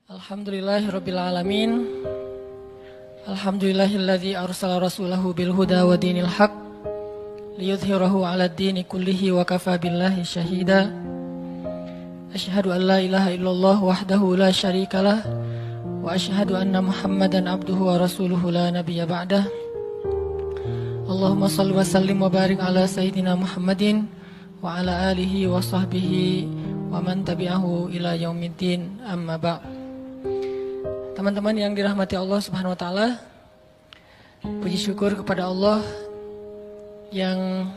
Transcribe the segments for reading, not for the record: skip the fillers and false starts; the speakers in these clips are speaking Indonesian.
Alhamdulillahirabbil alamin. Alhamdulillahilladzi arsala rasulahu bil huda wa dinil haq liyudhhirahu 'alad dini kullihi wa kafa billahi syahida. Asyhadu an la ilaha illallah wahdahu la syarikalah wa asyhadu anna Muhammadan abduhu wa rasuluhu la nabiyya ba'dah. Allahumma shalli wa sallim wa barik ala sayyidina Muhammadin wa ala alihi wa sahbihi wa man tabi'ahu ila yaumiddin, amma ba'd. Teman-teman yang dirahmati Allah Subhanahu wa taala, puji syukur kepada Allah yang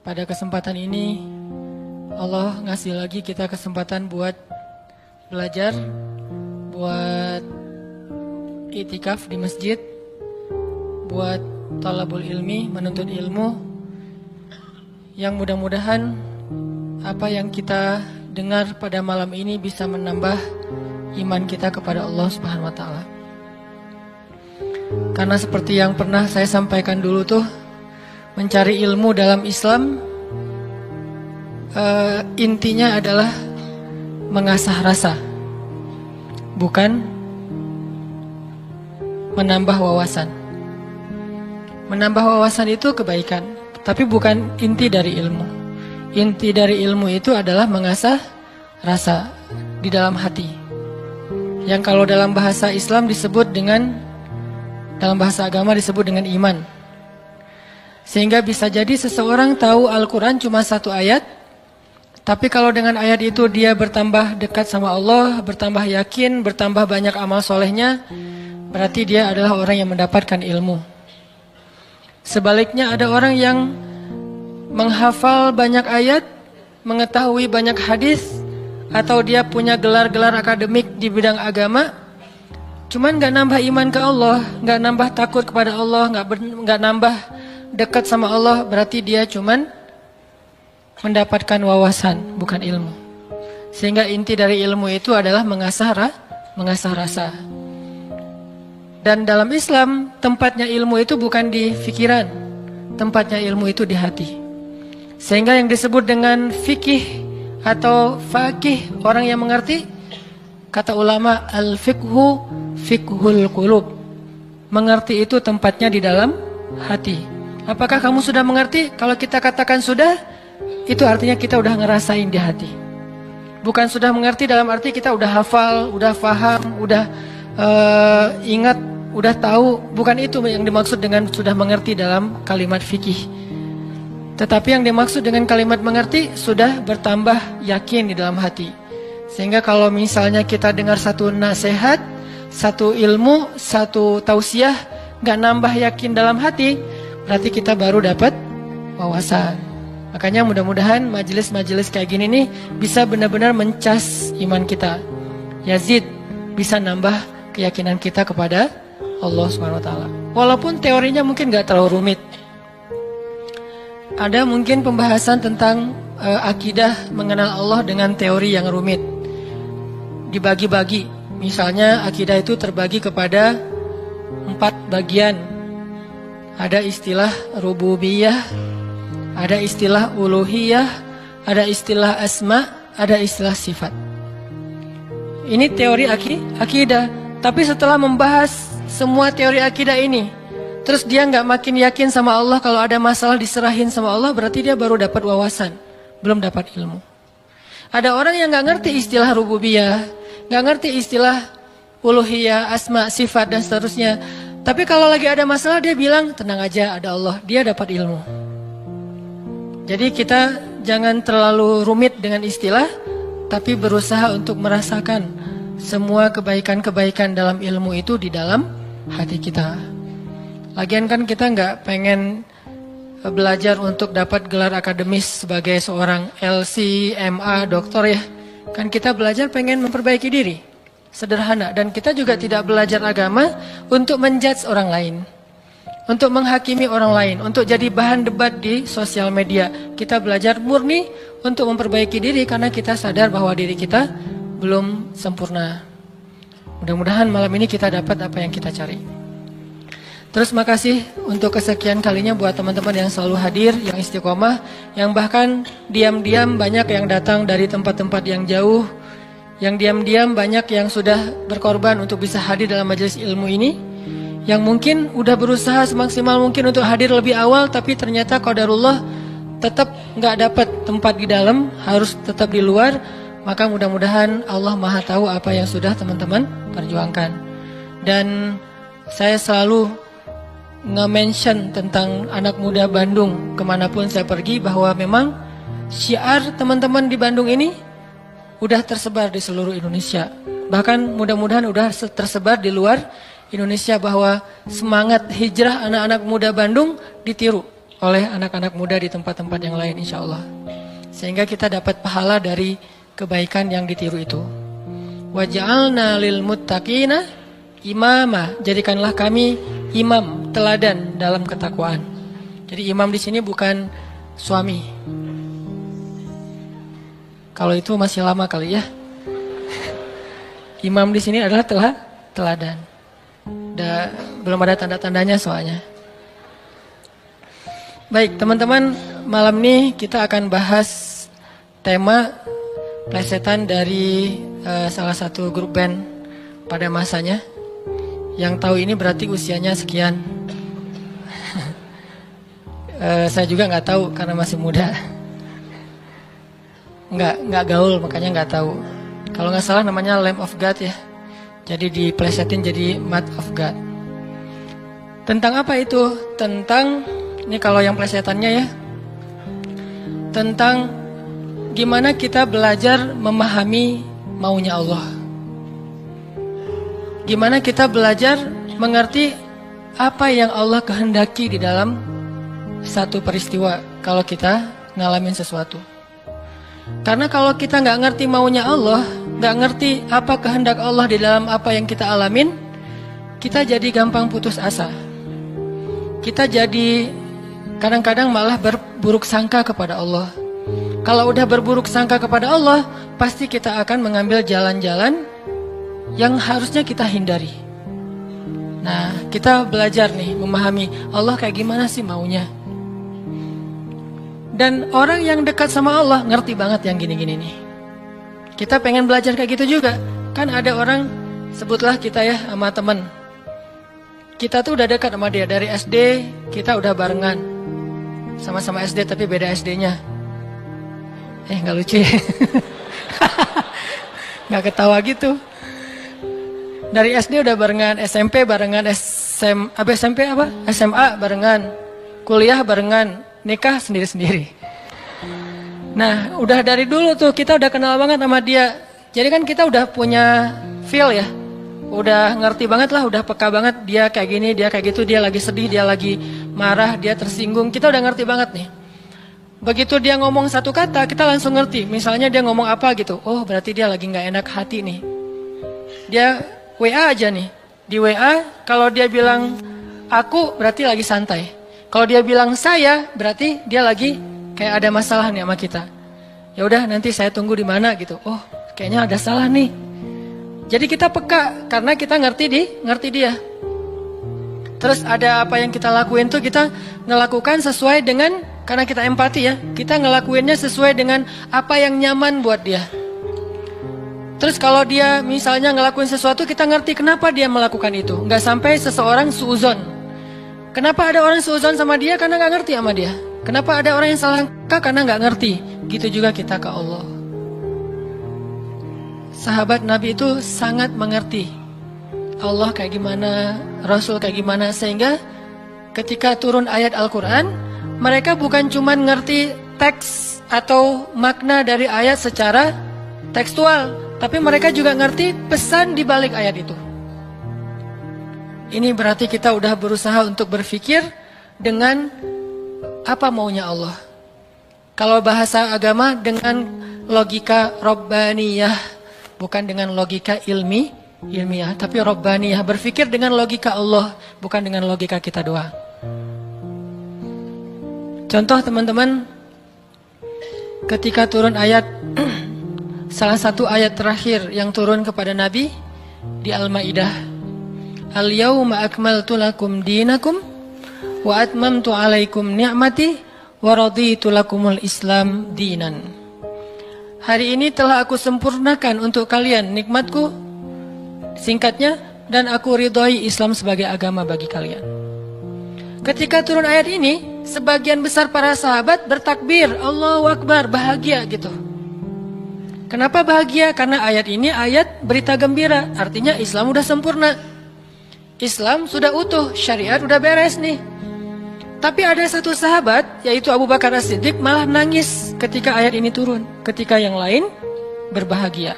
pada kesempatan ini Allah ngasih lagi kita kesempatan buat belajar, buat itikaf di masjid, buat talabul ilmi, menuntut ilmu, yang mudah-mudahan apa yang kita dengar pada malam ini bisa menambah iman kita kepada Allah Subhanahu wa taala. Karena seperti yang pernah saya sampaikan dulu tuh, mencari ilmu dalam Islam intinya adalah mengasah rasa, bukan menambah wawasan. Menambah wawasan itu kebaikan, tapi bukan inti dari ilmu. Inti dari ilmu itu adalah mengasah rasa di dalam hati. Yang kalau dalam bahasa Islam disebut dengan, dalam bahasa agama disebut dengan iman. Sehingga bisa jadi seseorang tahu Al-Quran cuma satu ayat, tapi kalau dengan ayat itu dia bertambah dekat sama Allah, bertambah yakin, bertambah banyak amal solehnya, berarti dia adalah orang yang mendapatkan ilmu. Sebaliknya ada orang yang menghafal banyak ayat, mengetahui banyak hadis, atau dia punya gelar-gelar akademik di bidang agama, cuman gak nambah iman ke Allah, gak nambah takut kepada Allah, gak nambah dekat sama Allah, berarti dia cuman mendapatkan wawasan, bukan ilmu. Sehingga inti dari ilmu itu adalah mengasah rasa. Dan dalam Islam, tempatnya ilmu itu bukan di pikiran, tempatnya ilmu itu di hati. Sehingga yang disebut dengan fikih atau faqih, orang yang mengerti, kata ulama, al-fiqhu fiqhul qulub. Mengerti itu tempatnya di dalam hati. Apakah kamu sudah mengerti? Kalau kita katakan sudah, itu artinya kita udah ngerasain di hati. Bukan sudah mengerti dalam arti kita udah hafal, udah paham, udah ingat, udah tahu. Bukan itu yang dimaksud dengan sudah mengerti dalam kalimat fikih. Tetapi yang dimaksud dengan kalimat mengerti, sudah bertambah yakin di dalam hati. Sehingga kalau misalnya kita dengar satu nasihat, satu ilmu, satu tausiah, gak nambah yakin dalam hati, berarti kita baru dapat wawasan. Makanya mudah-mudahan majelis-majelis kayak gini nih bisa benar-benar mencas iman kita. Yazid, bisa nambah keyakinan kita kepada Allah SWT. Walaupun teorinya mungkin gak terlalu rumit. Ada mungkin pembahasan tentang akidah mengenal Allah dengan teori yang rumit. Dibagi-bagi. Misalnya akidah itu terbagi kepada 4 bagian. Ada istilah rububiyah, ada istilah uluhiyah, ada istilah asma, ada istilah sifat. Ini teori akidah. Tapi setelah membahas semua teori akidah ini, terus dia nggak makin yakin sama Allah, kalau ada masalah diserahin sama Allah, berarti dia baru dapat wawasan, belum dapat ilmu. Ada orang yang nggak ngerti istilah rububiyah, nggak ngerti istilah uluhiyah, asma, sifat dan seterusnya. Tapi kalau lagi ada masalah dia bilang tenang aja, ada Allah, dia dapat ilmu. Jadi kita jangan terlalu rumit dengan istilah, tapi berusaha untuk merasakan semua kebaikan-kebaikan dalam ilmu itu di dalam hati kita. Lagian kan kita nggak pengen belajar untuk dapat gelar akademis sebagai seorang LC, MA, doktor ya. Kan kita belajar pengen memperbaiki diri. Sederhana. Dan kita juga tidak belajar agama untuk menjudge orang lain, untuk menghakimi orang lain, untuk jadi bahan debat di sosial media. Kita belajar murni untuk memperbaiki diri karena kita sadar bahwa diri kita belum sempurna. Mudah-mudahan malam ini kita dapat apa yang kita cari. Terus makasih untuk kesekian kalinya buat teman-teman yang selalu hadir, yang istiqomah, yang bahkan diam-diam banyak yang datang dari tempat-tempat yang jauh, yang diam-diam banyak yang sudah berkorban untuk bisa hadir dalam majelis ilmu ini, yang mungkin udah berusaha semaksimal mungkin untuk hadir lebih awal, tapi ternyata qadarullah tetap nggak dapat tempat di dalam, harus tetap di luar. Maka mudah-mudahan Allah Maha tahu apa yang sudah teman-teman perjuangkan. Dan saya selalu nge-mention tentang anak muda Bandung kemanapun saya pergi, bahwa memang syiar teman-teman di Bandung ini udah tersebar di seluruh Indonesia. Bahkan mudah-mudahan udah tersebar di luar Indonesia, bahwa semangat hijrah anak-anak muda Bandung ditiru oleh anak-anak muda di tempat-tempat yang lain insya Allah. Sehingga kita dapat pahala dari kebaikan yang ditiru itu. Waj'alna lil muttaqina imama, jadikanlah kami imam, teladan dalam ketakwaan. Jadi imam di sini bukan suami. Kalau itu masih lama kali ya. Imam di sini adalah teladan. Belum ada tanda-tandanya soalnya. Baik teman-teman, malam ini kita akan bahas tema plesetan dari salah satu grup band pada masanya. Yang tahu ini berarti usianya sekian. Saya juga nggak tahu karena masih muda. Nggak gaul makanya nggak tahu. Kalau nggak salah namanya Lamb of God ya. Jadi diplesetin jadi Mat of God. Tentang apa itu? Tentang, ini kalau yang plesetannya ya, tentang gimana kita belajar memahami maunya Allah. Gimana kita belajar mengerti apa yang Allah kehendaki di dalam satu peristiwa kalau kita ngalamin sesuatu. Karena kalau kita nggak ngerti maunya Allah, nggak ngerti apa kehendak Allah di dalam apa yang kita alamin, kita jadi gampang putus asa. Kita jadi kadang-kadang malah berburuk sangka kepada Allah. Kalau udah berburuk sangka kepada Allah, pasti kita akan mengambil jalan-jalan yang harusnya kita hindari. Nah, kita belajar nih memahami Allah kayak gimana sih maunya. Dan orang yang dekat sama Allah ngerti banget yang gini-gini nih. Kita pengen belajar kayak gitu juga. Kan ada orang, sebutlah kita ya sama temen, kita tuh udah dekat sama dia dari SD, kita udah barengan. Sama-sama SD tapi beda SD-nya. Nggak lucu ya? Nggak ketawa gitu. Dari SD udah barengan, SMP barengan, SMP apa? SMA barengan, kuliah barengan, nikah sendiri-sendiri. Nah, udah dari dulu tuh kita udah kenal banget sama dia. Jadi kan kita udah punya feel ya. Udah ngerti banget lah, udah peka banget dia kayak gini, dia kayak gitu, dia lagi sedih, dia lagi marah, dia tersinggung. Kita udah ngerti banget nih. Begitu dia ngomong satu kata, kita langsung ngerti. Misalnya dia ngomong apa gitu, oh berarti dia lagi nggak enak hati nih. Dia WA aja nih. Di WA kalau dia bilang aku berarti lagi santai. Kalau dia bilang saya berarti dia lagi kayak ada masalah nih sama kita. Ya udah nanti saya tunggu di mana gitu. Oh kayaknya ada salah nih. Jadi kita peka karena kita ngerti dia. Terus ada apa yang kita lakuin tuh kita ngelakukan sesuai dengan, karena kita empati ya, kita ngelakuinnya sesuai dengan apa yang nyaman buat dia. Terus kalau dia misalnya ngelakuin sesuatu, kita ngerti kenapa dia melakukan itu. Nggak sampai seseorang suuzon. Kenapa ada orang suuzon sama dia? Karena nggak ngerti sama dia. Kenapa ada orang yang salah karena nggak ngerti. Gitu juga kita ke Allah. Sahabat Nabi itu sangat mengerti Allah kayak gimana, Rasul kayak gimana, sehingga ketika turun ayat Al-Quran, mereka bukan cuma ngerti teks atau makna dari ayat secara tekstual, tapi mereka juga ngerti pesan di balik ayat itu. Ini berarti kita udah berusaha untuk berpikir dengan apa maunya Allah. Kalau bahasa agama dengan logika Rabbaniyah, bukan dengan logika ilmiah, tapi Rabbaniyah, berpikir dengan logika Allah, bukan dengan logika kita doang. Contoh teman-teman, ketika turun ayat, salah satu ayat terakhir yang turun kepada Nabi di Al-Maidah, Al-yawma akmaltu lakum dinakum wa atmamtu alaikum ni'mati wa raditu lakumul Islam dinan. hari ini telah aku sempurnakan untuk kalian nikmatku, singkatnya, dan aku ridhoi Islam sebagai agama bagi kalian. Ketika turun ayat ini, sebagian besar para sahabat bertakbir, Allahu Akbar, bahagia gitu. Kenapa bahagia? Karena ayat ini ayat berita gembira, artinya Islam udah sempurna. Islam sudah utuh, syariat udah beres nih. Tapi ada satu sahabat, yaitu Abu Bakar As-Siddiq, malah nangis ketika ayat ini turun. Ketika yang lain berbahagia.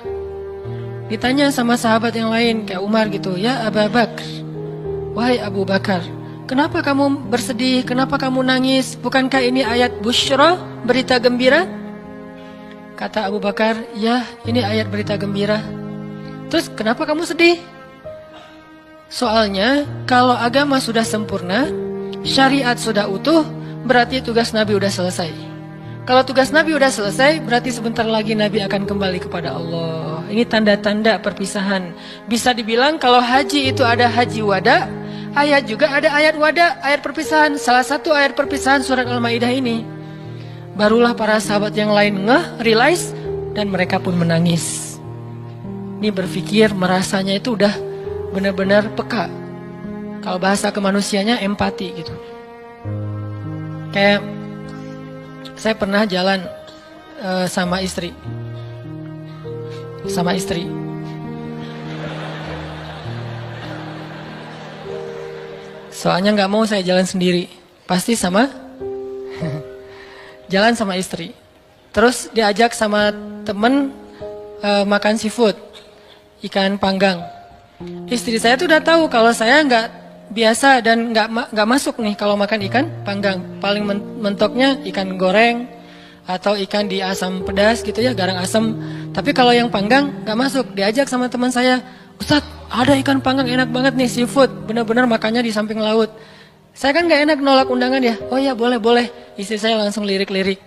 Ditanya sama sahabat yang lain, kayak Umar gitu, ya Abu Bakar, wahai Abu Bakar, kenapa kamu bersedih, kenapa kamu nangis? Bukankah ini ayat busyra, berita gembira? Kata Abu Bakar, ya ini ayat berita gembira. Terus kenapa kamu sedih? Soalnya kalau agama sudah sempurna, syariat sudah utuh, berarti tugas Nabi udah selesai. Kalau tugas Nabi udah selesai, berarti sebentar lagi Nabi akan kembali kepada Allah. Ini tanda-tanda perpisahan. Bisa dibilang kalau haji itu ada haji wada, ayat juga ada ayat wada, ayat perpisahan. Salah satu ayat perpisahan surat Al-Maidah ini. Barulah para sahabat yang lain realize, dan mereka pun menangis. Ini berpikir, merasanya itu udah benar-benar peka. Kalau bahasa kemanusianya empati gitu. Kayak saya pernah jalan sama istri. Soalnya nggak mau saya jalan sendiri, pasti jalan sama istri. Terus diajak sama temen makan seafood, ikan panggang. Istri saya tuh udah tahu kalau saya nggak biasa dan nggak masuk nih kalau makan ikan panggang. Paling mentoknya ikan goreng atau ikan di asam pedas gitu ya, garang asam. Tapi kalau yang panggang nggak masuk. Diajak sama teman saya, Ustadz ada ikan panggang enak banget nih, seafood, bener-bener makannya di samping laut. Saya kan nggak enak nolak undangan ya. Oh ya boleh. Istri saya langsung lirik-lirik.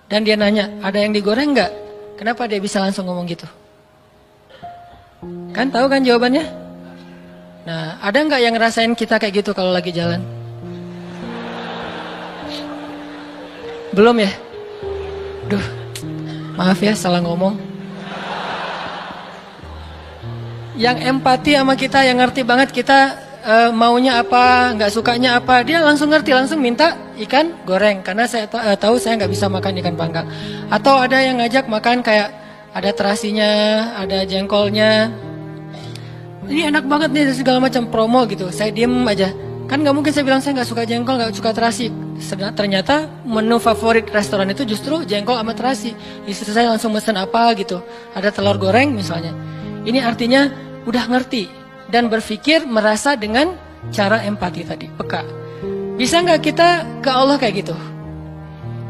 Dan dia nanya, ada yang digoreng nggak? Kenapa dia bisa langsung ngomong gitu? Kan tahu kan jawabannya? Nah, ada nggak yang ngerasain kita kayak gitu kalau lagi jalan? Belum ya? Duh, maaf ya salah ngomong. Yang empati sama kita, yang ngerti banget kita maunya apa, nggak sukanya apa, dia langsung ngerti, langsung minta ikan goreng. Karena saya tahu saya nggak bisa makan ikan panggang. Atau ada yang ngajak makan kayak ada terasinya, ada jengkolnya. Ini enak banget nih, segala macam promo gitu. Saya diem aja. Kan nggak mungkin saya bilang saya nggak suka jengkol, nggak suka terasi. Ternyata menu favorit restoran itu justru jengkol sama terasi. Istri saya langsung mesen apa gitu. Ada telur goreng misalnya. Ini artinya udah ngerti dan berpikir, merasa dengan cara empati tadi, peka. Bisa nggak kita ke Allah kayak gitu?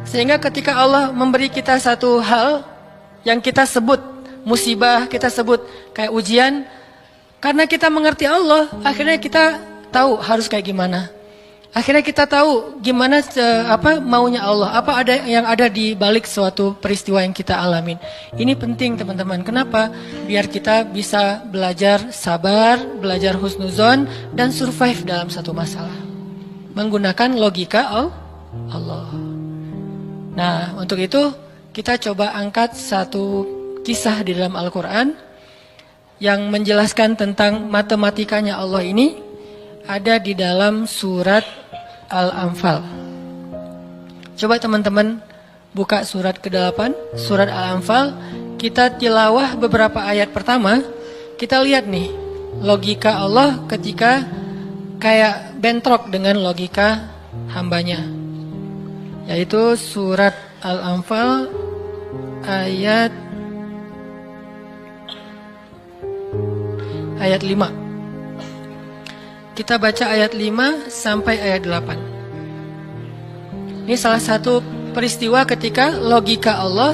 Sehingga ketika Allah memberi kita satu hal yang kita sebut musibah, kita sebut kayak ujian, karena kita mengerti Allah, akhirnya kita tahu harus kayak gimana. Akhirnya kita tahu gimana maunya Allah, apa ada yang ada di balik suatu peristiwa yang kita alamin. Ini penting teman-teman. Kenapa? Biar kita bisa belajar sabar, belajar husnuzon, dan survive dalam satu masalah. Menggunakan logika Allah. Nah, untuk itu kita coba angkat satu kisah di dalam Al-Quran yang menjelaskan tentang matematikanya Allah ini, ada di dalam surat Al-Anfal. Coba teman-teman buka surat ke-8, surat Al-Anfal. Kita tilawah beberapa ayat pertama. Kita lihat nih logika Allah ketika kayak bentrok dengan logika hambanya. Yaitu surat Al-Anfal ayat 5. Kita baca ayat 5 sampai ayat 8. Ini salah satu peristiwa ketika logika Allah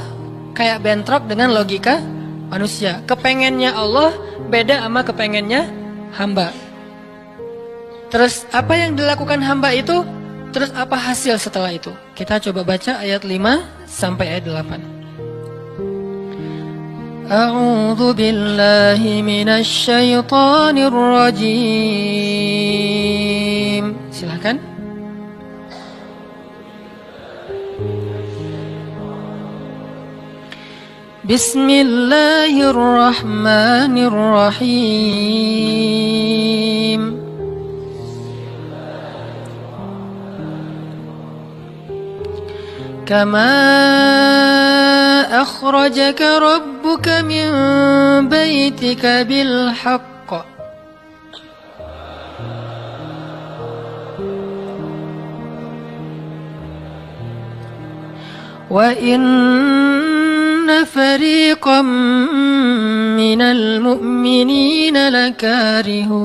kayak bentrok dengan logika manusia. Kepengennya Allah beda sama kepengennya hamba. Terus apa yang dilakukan hamba itu, terus apa hasil setelah itu? Kita coba baca ayat 5 sampai ayat 8. A'udzu billahi minasy syaithanir rajim. Silakan. Bismillahirrahmanirrahim. Kama akhrajaka rabbuka min baitika bil haqq wa inna fariqam minal mu'minina lakarihun.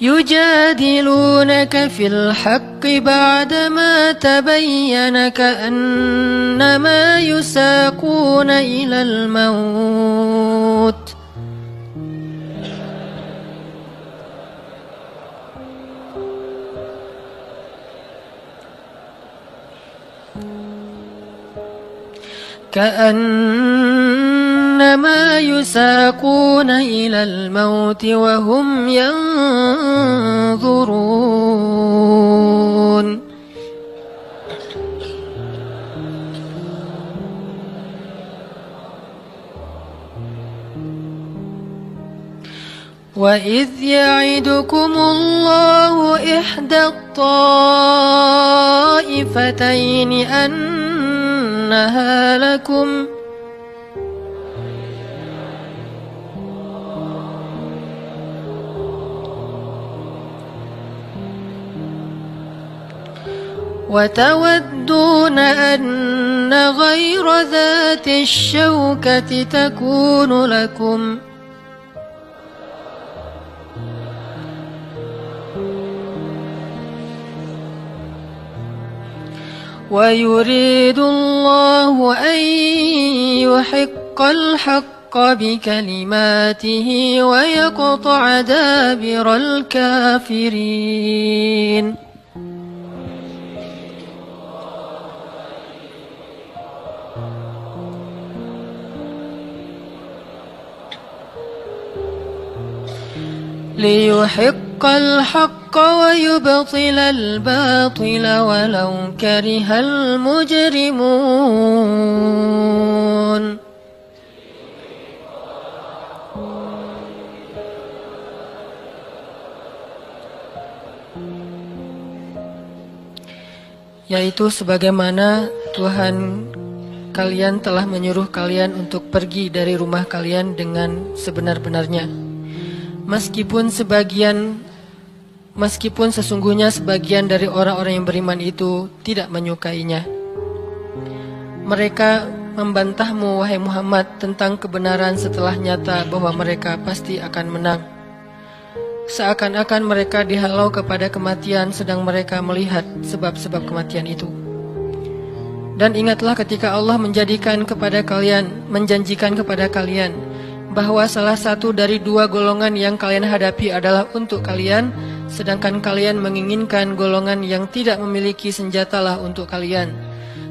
يجادلونك في الحق بعدما تبين كأنما يساقون إلى الموت كأنما يساقون إلى الموت وهم ينظرون وإذ يعدكم الله إحدى الطائفتين أنها لكم وتودون أن غير ذات الشوكة تكون لكم ويريد الله أن يحق الحق بكلماته ويقطع دابر الكافرين ليحق الحق ويبطل الباطل ولو كره المجرمون. Yaitu sebagaimana Tuhan kalian telah menyuruh kalian untuk pergi dari rumah kalian dengan sebenar-benarnya. Meskipun sesungguhnya sebagian dari orang-orang yang beriman itu tidak menyukainya. Mereka membantahmu wahai Muhammad tentang kebenaran setelah nyata bahwa mereka pasti akan menang. Seakan-akan mereka dihalau kepada kematian sedang mereka melihat sebab-sebab kematian itu. Dan ingatlah ketika Allah menjanjikan kepada kalian bahwa salah satu dari dua golongan yang kalian hadapi adalah untuk kalian, sedangkan kalian menginginkan golongan yang tidak memiliki senjatalah untuk kalian.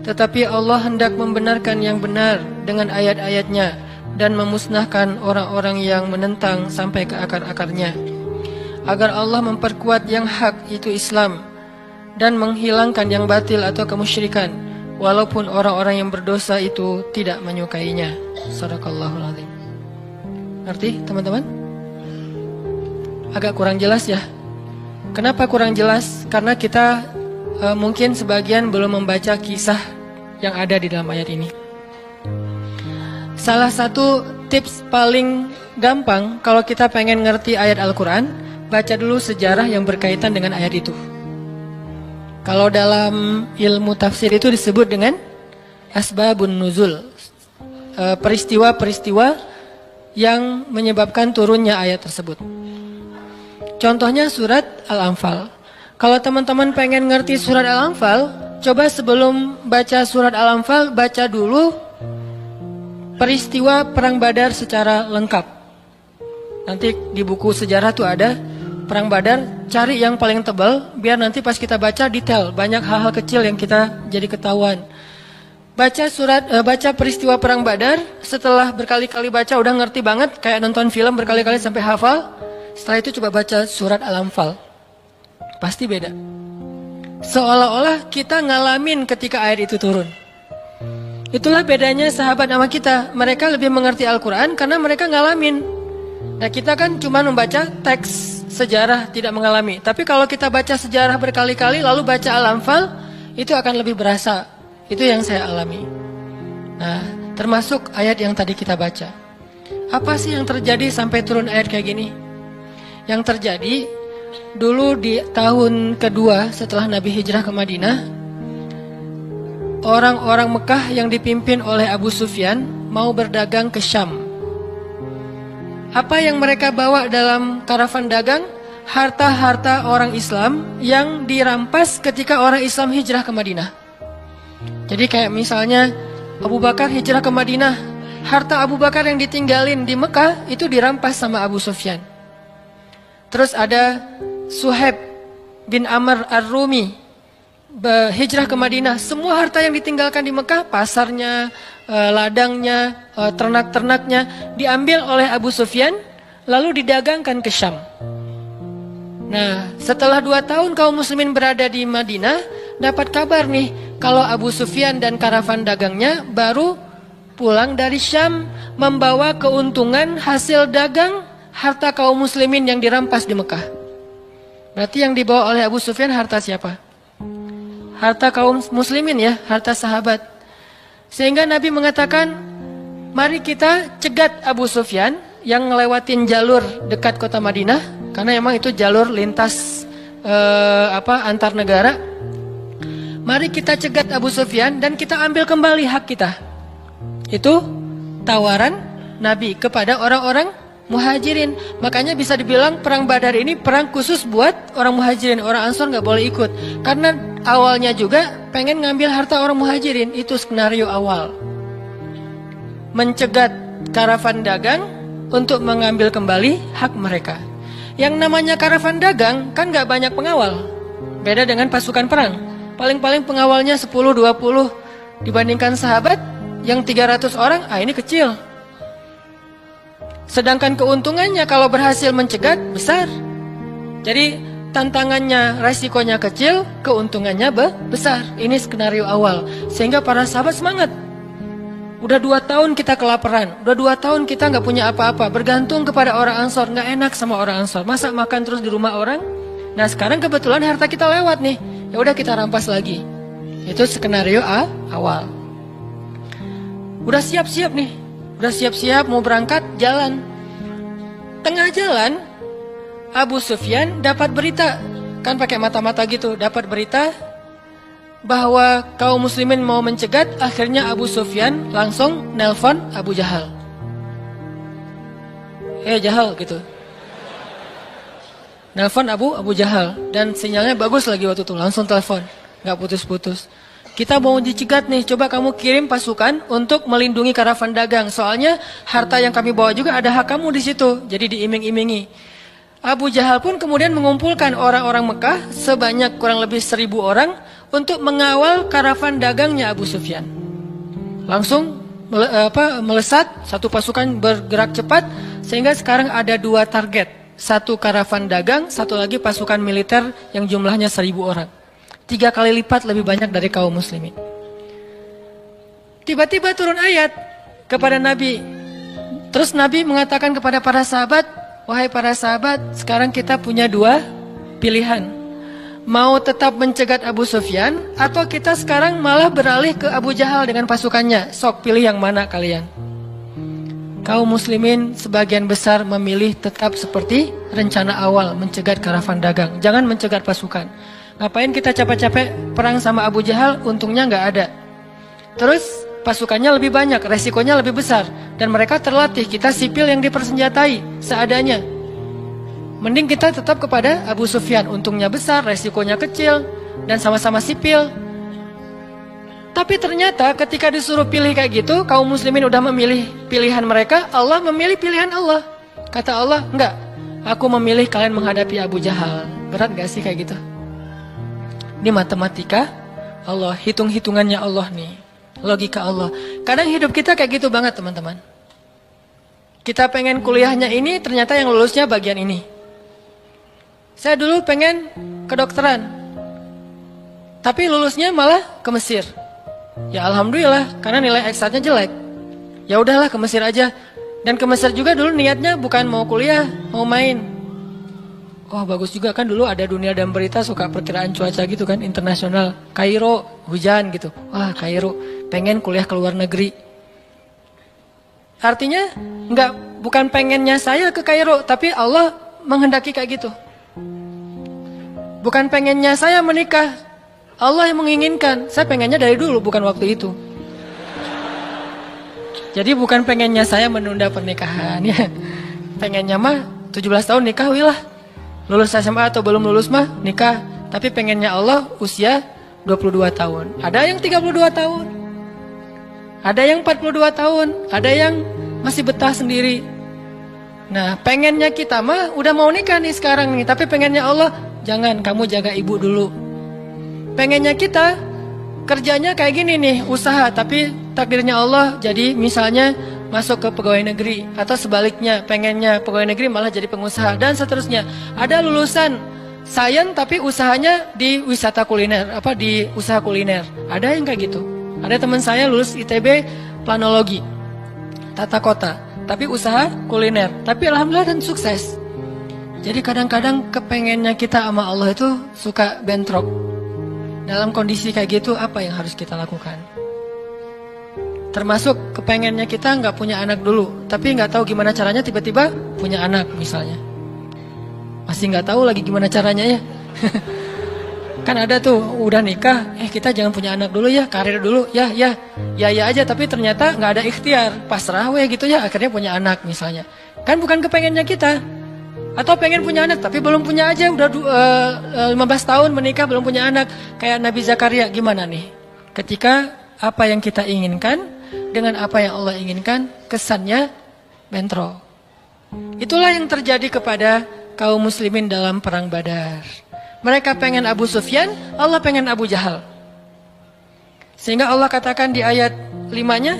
Tetapi Allah hendak membenarkan yang benar dengan ayat-ayatnya dan memusnahkan orang-orang yang menentang sampai ke akar-akarnya, agar Allah memperkuat yang hak itu Islam dan menghilangkan yang batil atau kemusyrikan, walaupun orang-orang yang berdosa itu tidak menyukainya. Shadaqallahul Adzim. Ngerti teman-teman? Agak kurang jelas ya. Kenapa kurang jelas? Karena kita mungkin sebagian belum membaca kisah yang ada di dalam ayat ini. Salah satu tips paling gampang kalau kita pengen ngerti ayat Al-Quran, baca dulu sejarah yang berkaitan dengan ayat itu. Kalau dalam ilmu tafsir itu disebut dengan asbabun nuzul, peristiwa-peristiwa yang menyebabkan turunnya ayat tersebut. Contohnya surat Al-Anfal. Kalau teman-teman pengen ngerti surat Al-Anfal, coba sebelum baca surat Al-Anfal, baca dulu peristiwa Perang Badar secara lengkap. Nanti di buku sejarah tuh ada Perang Badar, cari yang paling tebal, biar nanti pas kita baca detail, banyak hal-hal kecil yang kita jadi ketahuan. Baca peristiwa Perang Badar, setelah berkali-kali baca udah ngerti banget, kayak nonton film berkali-kali sampai hafal. Setelah itu coba baca surat Al-Anfal. Pasti beda. Seolah-olah kita ngalamin ketika ayat itu turun. Itulah bedanya sahabat sama kita. Mereka lebih mengerti Al-Quran karena mereka ngalamin. Nah kita kan cuma membaca teks sejarah, tidak mengalami. Tapi kalau kita baca sejarah berkali-kali lalu baca Al-Anfal, itu akan lebih berasa. Itu yang saya alami. Nah, termasuk ayat yang tadi kita baca. Apa sih yang terjadi sampai turun ayat kayak gini? Yang terjadi dulu di tahun kedua setelah Nabi hijrah ke Madinah, orang-orang Mekah yang dipimpin oleh Abu Sufyan mau berdagang ke Syam. Apa yang mereka bawa dalam karavan dagang? Harta-harta orang Islam yang dirampas ketika orang Islam hijrah ke Madinah. Jadi kayak misalnya Abu Bakar hijrah ke Madinah, harta Abu Bakar yang ditinggalin di Mekah itu dirampas sama Abu Sufyan. Terus ada Suhaib bin Amr Ar-Rumi hijrah ke Madinah. Semua harta yang ditinggalkan di Mekah, pasarnya, ladangnya, ternak-ternaknya diambil oleh Abu Sufyan lalu didagangkan ke Syam. Nah, setelah 2 tahun kaum muslimin berada di Madinah, dapat kabar nih kalau Abu Sufyan dan karavan dagangnya baru pulang dari Syam membawa keuntungan hasil dagang harta kaum muslimin yang dirampas di Mekah. Berarti yang dibawa oleh Abu Sufyan harta siapa? Harta kaum muslimin ya, harta sahabat. Sehingga Nabi mengatakan, mari kita cegat Abu Sufyan yang ngelewatin jalur dekat kota Madinah. Karena emang itu jalur lintas antar negara. Mari kita cegat Abu Sufyan dan kita ambil kembali hak kita. Itu tawaran Nabi kepada orang-orang Muhajirin. Makanya bisa dibilang perang Badar ini perang khusus buat orang Muhajirin. Orang Ansor nggak boleh ikut. Karena awalnya juga pengen ngambil harta orang Muhajirin. Itu skenario awal. Mencegat karavan dagang untuk mengambil kembali hak mereka. Yang namanya karavan dagang kan gak banyak pengawal. Beda dengan pasukan perang. Paling-paling pengawalnya 10-20 dibandingkan sahabat yang 300 orang, ini kecil. Sedangkan keuntungannya kalau berhasil mencegat besar. Jadi tantangannya, resikonya kecil, keuntungannya besar. Ini skenario awal. Sehingga para sahabat semangat. Udah 2 tahun kita kelaparan, udah 2 tahun kita nggak punya apa-apa, bergantung kepada orang Ansor, nggak enak sama orang Ansor, masa makan terus di rumah orang. Nah sekarang kebetulan harta kita lewat nih, ya udah kita rampas lagi. Itu skenario awal. Udah siap-siap nih, udah siap-siap mau berangkat jalan. Tengah jalan, Abu Sufyan dapat berita, kan pakai mata-mata gitu, dapat berita bahwa kaum muslimin mau mencegat. Akhirnya Abu Sufyan langsung nelpon Abu Jahal. Jahal gitu. Nelpon Abu Jahal. Dan sinyalnya bagus lagi waktu itu. Langsung telepon. Gak putus-putus. Kita mau dicegat nih. Coba kamu kirim pasukan untuk melindungi karavan dagang. Soalnya harta yang kami bawa juga ada hak kamu di situ. Jadi diiming-imingi. Abu Jahal pun kemudian mengumpulkan orang-orang Mekah sebanyak kurang lebih 1000 orang untuk mengawal karavan dagangnya Abu Sufyan. Langsung melesat, satu pasukan bergerak cepat, sehingga sekarang ada 2 target. Satu karavan dagang, satu lagi pasukan militer yang jumlahnya 1000 orang. 3 kali lipat lebih banyak dari kaum muslimin. Tiba-tiba turun ayat kepada Nabi. Terus Nabi mengatakan kepada para sahabat, wahai para sahabat, sekarang kita punya 2 pilihan. Mau tetap mencegat Abu Sufyan atau kita sekarang malah beralih ke Abu Jahal dengan pasukannya. Sok pilih yang mana kalian. Kaum muslimin sebagian besar memilih tetap seperti rencana awal, mencegat karavan dagang. Jangan mencegat pasukan. Ngapain kita capek-capek perang sama Abu Jahal, untungnya nggak ada. Terus pasukannya lebih banyak, resikonya lebih besar. Dan mereka terlatih, kita sipil yang dipersenjatai seadanya. Mending kita tetap kepada Abu Sufyan. Untungnya besar, resikonya kecil, dan sama-sama sipil. Tapi ternyata ketika disuruh pilih kayak gitu, kaum muslimin udah memilih pilihan mereka, Allah memilih pilihan Allah. Kata Allah, enggak, aku memilih kalian menghadapi Abu Jahal. Berat gak sih kayak gitu? Ini matematika Allah, hitung-hitungannya Allah nih. Logika Allah. Kadang hidup kita kayak gitu banget teman-teman. Kita pengen kuliahnya ini, ternyata yang lulusnya bagian ini. Saya dulu pengen kedokteran, tapi lulusnya malah ke Mesir. Ya alhamdulillah, karena nilai eksaknya jelek. Ya udahlah ke Mesir aja. Dan ke Mesir juga dulu niatnya bukan mau kuliah, mau main. Oh bagus juga kan, dulu ada Dunia dan Berita suka perkiraan cuaca gitu kan, internasional. Kairo hujan gitu. Wah Kairo, pengen kuliah ke luar negeri. Artinya bukan pengennya saya ke Kairo, tapi Allah menghendaki kayak gitu. Bukan pengennya saya menikah, Allah yang menginginkan. Saya pengennya dari dulu, bukan waktu itu. Jadi bukan pengennya saya menunda pernikahan ya. Pengennya mah 17 tahun nikah wilah. Lulus SMA atau belum lulus mah nikah. Tapi pengennya Allah usia 22 tahun. Ada yang 32 tahun. Ada yang 42 tahun. Ada yang masih betah sendiri. Nah pengennya kita mah udah mau nikah nih sekarang nih. Tapi pengennya Allah, jangan, kamu jaga ibu dulu. Pengennya kita kerjanya kayak gini nih, usaha, tapi takdirnya Allah jadi misalnya masuk ke pegawai negeri, atau sebaliknya pengennya pegawai negeri malah jadi pengusaha, dan seterusnya. Ada lulusan sains tapi usahanya di wisata kuliner, di usaha kuliner. Ada yang kayak gitu. Ada teman saya lulus ITB planologi, tata kota, tapi usaha kuliner, tapi alhamdulillah dan sukses. Jadi kadang-kadang kepengennya kita sama Allah itu suka bentrok. Dalam kondisi kayak gitu apa yang harus kita lakukan? Termasuk kepengennya kita nggak punya anak dulu, tapi nggak tahu gimana caranya tiba-tiba punya anak misalnya. Masih nggak tahu lagi gimana caranya ya. Kan ada tuh udah nikah, kita jangan punya anak dulu ya, karir dulu ya aja, tapi ternyata nggak ada ikhtiar, pasrah gitu ya, akhirnya punya anak misalnya. Kan bukan kepengennya kita. Atau pengen punya anak tapi belum punya aja, udah 15 tahun menikah belum punya anak. Kayak Nabi Zakaria, gimana nih? Ketika apa yang kita inginkan dengan apa yang Allah inginkan, kesannya bentrok. Itulah yang terjadi kepada kaum muslimin dalam perang Badar. Mereka pengen Abu Sufyan, Allah pengen Abu Jahal. Sehingga Allah katakan di ayat 5-nya,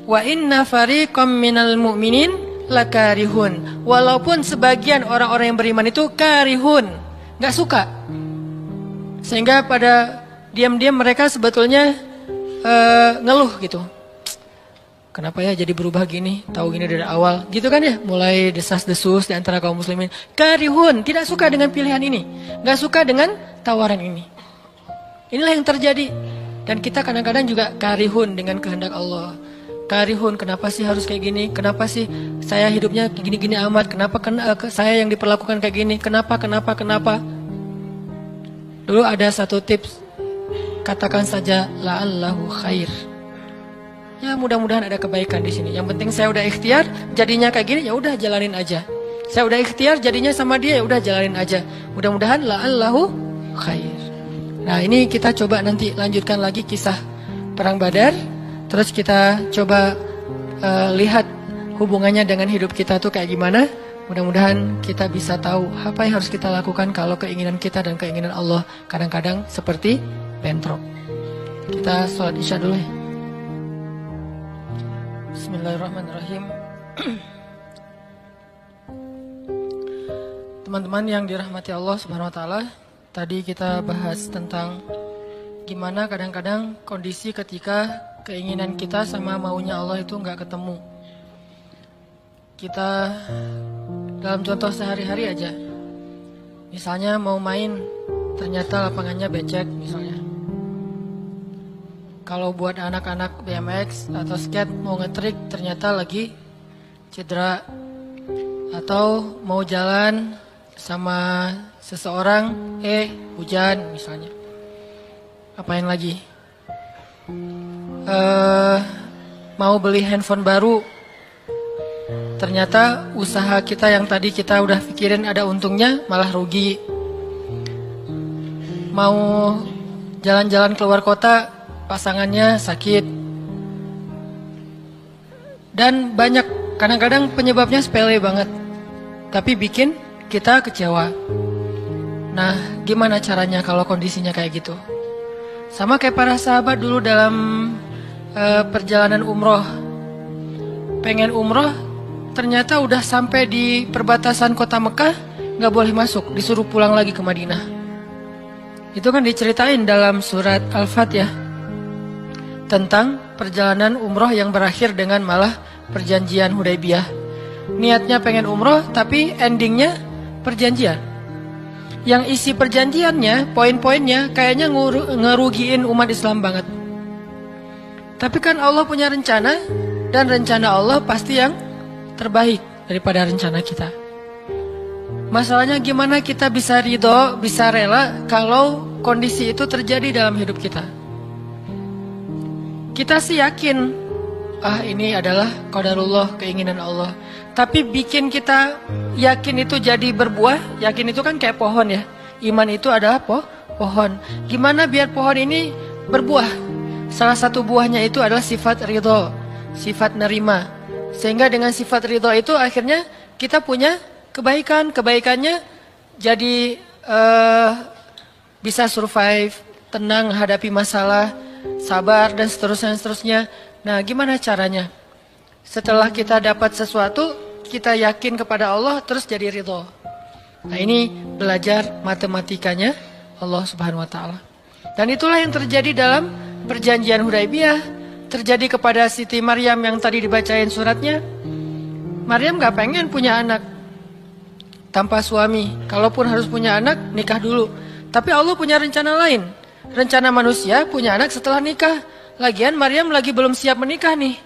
wa inna fariqam minal mu'minin lakarihun. Walaupun sebagian orang-orang yang beriman itu karihun, gak suka. Sehingga pada diam-diam mereka sebetulnya ngeluh gitu. Kenapa ya jadi berubah gini, tahu gini dari awal gitu kan ya. Mulai desas-desus di antara kaum muslimin. Karihun, tidak suka dengan pilihan ini, gak suka dengan tawaran ini. Inilah yang terjadi. Dan kita kadang-kadang juga karihun dengan kehendak Allah. Karihun, kenapa sih harus kayak gini? Kenapa sih saya hidupnya gini-gini amat? Kenapa saya yang diperlakukan kayak gini? Kenapa? Dulu ada satu tips, katakan saja la'allahu khair. Ya mudah-mudahan ada kebaikan di sini. Yang penting saya udah ikhtiar, jadinya kayak gini, ya udah jalanin aja. Saya udah ikhtiar, jadinya sama dia, ya udah jalanin aja. Mudah-mudahan la'allahu khair. Nah ini kita coba nanti lanjutkan lagi kisah perang Badar. Terus kita coba lihat hubungannya dengan hidup kita tuh kayak gimana. Mudah-mudahan kita bisa tahu apa yang harus kita lakukan kalau keinginan kita dan keinginan Allah kadang-kadang seperti bentrok. Kita sholat isya dulu ya. Bismillahirrahmanirrahim. Teman-teman yang dirahmati Allah Subhanahu wa taala, tadi kita bahas tentang gimana kadang-kadang kondisi ketika keinginan kita sama maunya Allah itu nggak ketemu. Kita dalam contoh sehari-hari aja, misalnya mau main, ternyata lapangannya becek misalnya. Kalau buat anak-anak BMX atau skate mau ngetrik, ternyata lagi cedera. Atau mau jalan sama seseorang, hujan misalnya. Apain lagi? Mau beli handphone baru, ternyata usaha kita yang tadi kita udah pikirin ada untungnya malah rugi. Mau jalan-jalan keluar kota, pasangannya sakit. Dan banyak, kadang-kadang penyebabnya sepele banget, tapi bikin kita kecewa. Nah gimana caranya kalau kondisinya kayak gitu? Sama kayak para sahabat dulu dalam perjalanan umroh. Pengen umroh, ternyata udah sampai di perbatasan kota Mekah, nggak boleh masuk, disuruh pulang lagi ke Madinah. Itu kan diceritain dalam surat Al-Fatihah tentang perjalanan umroh yang berakhir dengan malah perjanjian Hudaybiyah. Niatnya pengen umroh tapi endingnya perjanjian. Yang isi perjanjiannya, poin-poinnya kayaknya ngerugiin umat Islam banget. Tapi kan Allah punya rencana, dan rencana Allah pasti yang terbaik daripada rencana kita. Masalahnya gimana kita bisa ridho, bisa rela kalau kondisi itu terjadi dalam hidup kita. Kita sih yakin, ini adalah qadarullah, keinginan Allah. Tapi bikin kita yakin itu jadi berbuah, yakin itu kan kayak pohon ya. Iman itu adalah pohon. Gimana biar pohon ini berbuah? Salah satu buahnya itu adalah sifat ridho, sifat nerima. Sehingga dengan sifat ridho itu akhirnya kita punya kebaikan. Kebaikannya jadi bisa survive, tenang hadapi masalah, sabar dan seterusnya. Nah, gimana caranya? Setelah kita dapat sesuatu, kita yakin kepada Allah, terus jadi ridho. Nah, ini belajar matematikanya Allah Subhanahu wa Ta'ala. Dan itulah yang terjadi dalam perjanjian Hudaybiyah, terjadi kepada Siti Maryam yang tadi dibacain suratnya. Maryam gak pengen punya anak tanpa suami. Kalaupun harus punya anak, nikah dulu. Tapi Allah punya rencana lain. Rencana manusia punya anak setelah nikah. Lagian Maryam lagi belum siap menikah nih.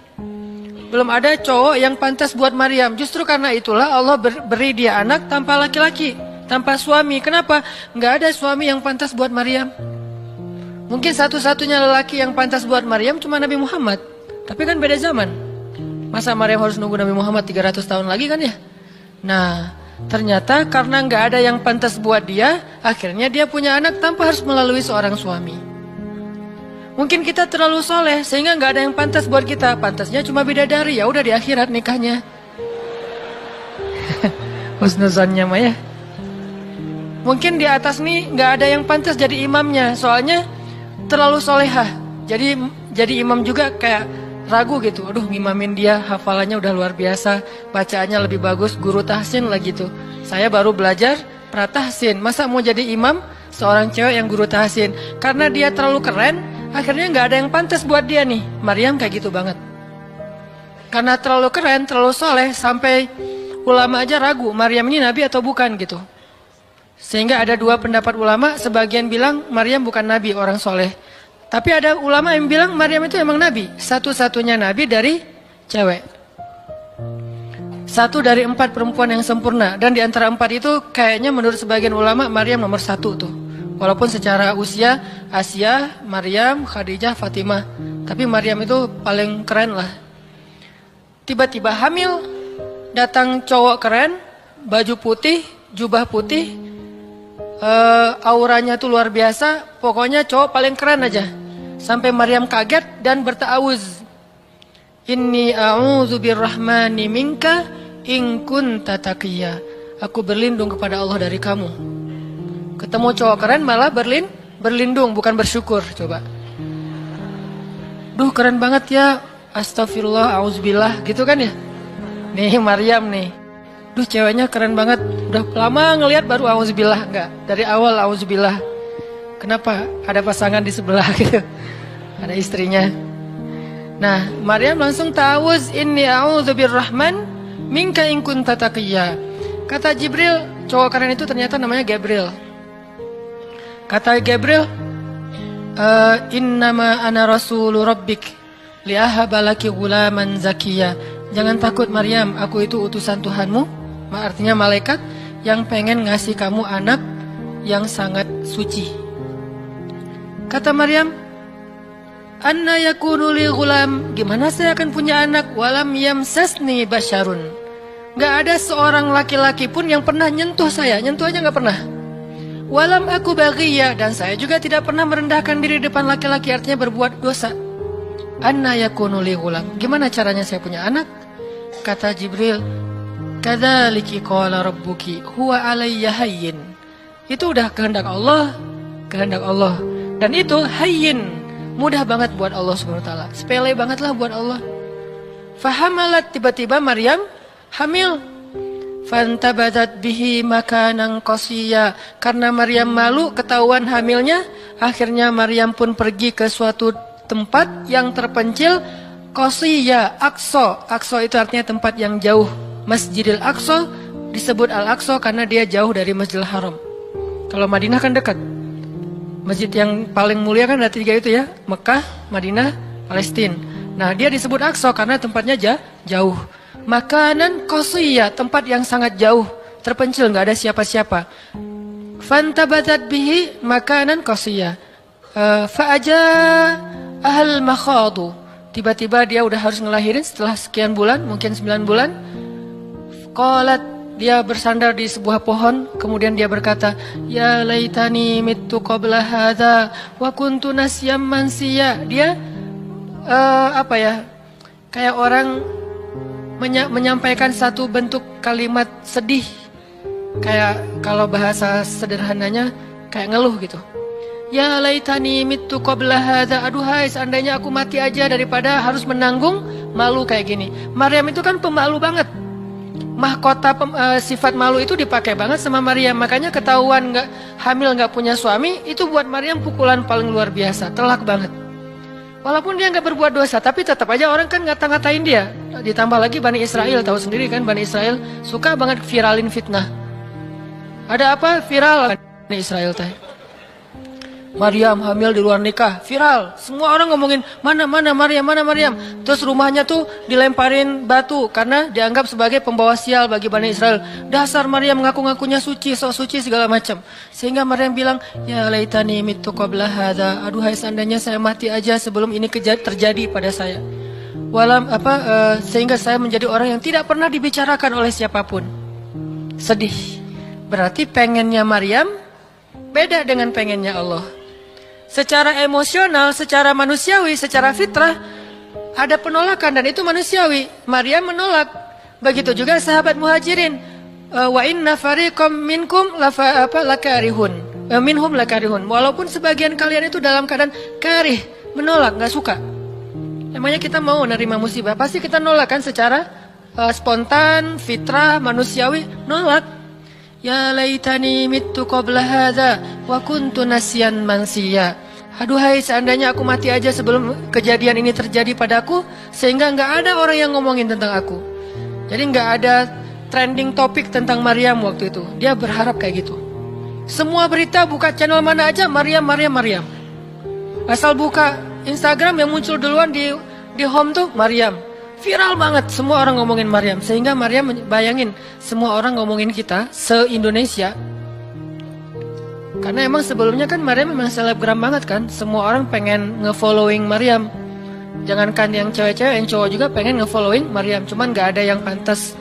Belum ada cowok yang pantas buat Maryam. Justru karena itulah Allah beri dia anak tanpa laki-laki, tanpa suami. Kenapa? Nggak ada suami yang pantas buat Maryam. Mungkin satu-satunya lelaki yang pantas buat Maryam cuma Nabi Muhammad. Tapi kan beda zaman. Masa Maryam harus nunggu Nabi Muhammad 300 tahun lagi kan ya? Nah, ternyata karena nggak ada yang pantas buat dia, akhirnya dia punya anak tanpa harus melalui seorang suami. Mungkin kita terlalu soleh sehingga nggak ada yang pantas buat kita. Pantasnya cuma bidadari, ya udah di akhirat nikahnya. Husnuzannya mah ya. Mungkin di atas nih nggak ada yang pantas jadi imamnya, soalnya terlalu solehah. Jadi imam juga kayak ragu gitu. Aduh, ngimamin dia, hafalannya udah luar biasa, bacaannya lebih bagus, guru tahsin lah gitu. Saya baru belajar pratahsin, masa mau jadi imam seorang cewek yang guru tahsin? Karena dia terlalu keren, akhirnya nggak ada yang pantas buat dia nih. Maryam kayak gitu banget. Karena terlalu keren, terlalu soleh, sampai ulama aja ragu, Maryam ini nabi atau bukan gitu. Sehingga ada dua pendapat ulama, sebagian bilang Maryam bukan nabi, orang soleh. Tapi ada ulama yang bilang Maryam itu emang nabi, satu-satunya nabi dari cewek. Satu dari 4 perempuan yang sempurna. Dan di antara 4 itu kayaknya menurut sebagian ulama Maryam nomor 1 tuh. Walaupun secara usia Asia, Maryam, Khadijah, Fatimah. Tapi Maryam itu paling keren lah. Tiba-tiba hamil, datang cowok keren, baju putih, jubah putih, auranya tuh luar biasa. Pokoknya cowok paling keren aja. Sampai Maryam kaget dan berta'awuz. Inni a'udzu birrahmani minka in kunta taqiyya. Aku berlindung kepada Allah dari kamu. Ketemu cowok keren malah berlindung, bukan bersyukur. Coba. Duh, keren banget ya. Astagfirullah, auzubillah, gitu kan ya. Nih Maryam nih. Duh, ceweknya keren banget. Udah lama ngelihat baru auzubillah. Enggak, dari awal auzubillah. Kenapa? Ada pasangan di sebelah gitu. Ada istrinya. Nah, Maryam langsung ta'awuz, inni a'udzu birrahman minka in kunta taqiyya. Kata Jibril, cowok keren itu ternyata namanya Gabriel. Kata Gabriel, innama ana rasulu rabbik li'ahaba laki ghulaman zakiyya. Jangan takut Maryam, aku itu utusan Tuhanmu. Artinya malaikat yang pengen ngasih kamu anak yang sangat suci. Kata Maryam, anna yakunu li ghulam, gimana saya akan punya anak? Walam yamsasni basyarun. Gak ada seorang laki-laki pun yang pernah nyentuh saya, nyentuh aja gak pernah. Walam aku baghiyya, dan saya juga tidak pernah merendahkan diri depan laki-laki, artinya berbuat dosa. Anna yakunu li ghulam, gimana caranya saya punya anak? Kata Jibril, kadzaliki qala rabbuki huwa alayya hayyin. Itu udah kehendak Allah, kehendak Allah. Dan itu hayyin, mudah banget buat Allah Subhanahu wa taala. Sepele banget lah buat Allah. Fahamalat, tiba-tiba Maryam hamil. Fantabadat bihi makanan qasiyya. Karena Maryam malu ketahuan hamilnya, akhirnya Maryam pun pergi ke suatu tempat yang terpencil, qasiyya, Aqsa. Aqsa itu artinya tempat yang jauh. Masjidil Aqsa disebut Al-Aqsa karena dia jauh dari Masjidil Haram. Kalau Madinah kan dekat. Masjid yang paling mulia kan ada 3 itu ya, Mekah, Madinah, Palestina. Nah, dia disebut Aqsa karena tempatnya jauh. Makanan qasiyya, tempat yang sangat jauh, terpencil, nggak ada siapa-siapa. Fantabadat bihi makanan qasiyya. Fa'aja ahal makhadu. Tiba-tiba dia udah harus ngelahirin setelah sekian bulan, mungkin 9 bulan. Qalat, dia bersandar di sebuah pohon, kemudian dia berkata, ya laitani mittu qabla hadza wa kuntu nasyam mansiya. Dia kayak orang menyampaikan satu bentuk kalimat sedih, kayak kalau bahasa sederhananya kayak ngeluh gitu. Ya laitani mittu qabla hadza, aduhai seandainya aku mati aja daripada harus menanggung malu kayak gini. Maryam itu kan pemalu banget. Mahkota sifat malu itu dipakai banget sama Maryam. Makanya ketahuan hamil nggak punya suami itu buat Maryam pukulan paling luar biasa, telak banget. Walaupun dia nggak berbuat dosa, tapi tetap aja orang kan ngata-ngatain dia. Ditambah lagi Bani Israel, tahu sendiri kan Bani Israel suka banget viralin fitnah. Ada apa viral Bani Israel teh? Maryam hamil di luar nikah, viral. Semua orang ngomongin mana Maryam, mana Maryam. Terus rumahnya tuh dilemparin batu karena dianggap sebagai pembawa sial bagi Bani Israel. Dasar Maryam ngaku-ngakunya suci, sok suci segala macam. Sehingga Maryam bilang, ya laitani mittu qabla hadza. Aduhai seandainya saya mati aja sebelum ini terjadi pada saya. Sehingga saya menjadi orang yang tidak pernah dibicarakan oleh siapapun. Sedih. Berarti pengennya Maryam beda dengan pengennya Allah. Secara emosional, secara manusiawi, secara fitrah ada penolakan dan itu manusiawi. Maryam menolak. Begitu juga sahabat Muhajirin. Wa inna fariqam minkum lakarihun. Minhum lakarihun. Walaupun sebagian kalian itu dalam keadaan karih, menolak, nggak suka. Emangnya kita mau nerima musibah? Pasti kita nolak kan secara spontan, fitrah, manusiawi, nolak. Ya laitani mittu qabla hadza wa kuntu nasyan mansiya. Aduhai seandainya aku mati aja sebelum kejadian ini terjadi padaku, sehingga nggak ada orang yang ngomongin tentang aku. Jadi nggak ada trending topik tentang Maryam waktu itu. Dia berharap kayak gitu. Semua berita buka channel mana aja Maryam. Asal buka Instagram yang muncul duluan di home tuh Maryam. Viral banget, semua orang ngomongin Maryam. Sehingga Maryam bayangin, semua orang ngomongin kita se-Indonesia. Karena emang sebelumnya kan Maryam memang selebgram banget kan. Semua orang pengen nge-following Maryam. Jangankan yang cewek-cewek, yang cowok juga pengen nge-following Maryam. Cuman gak ada yang pantas.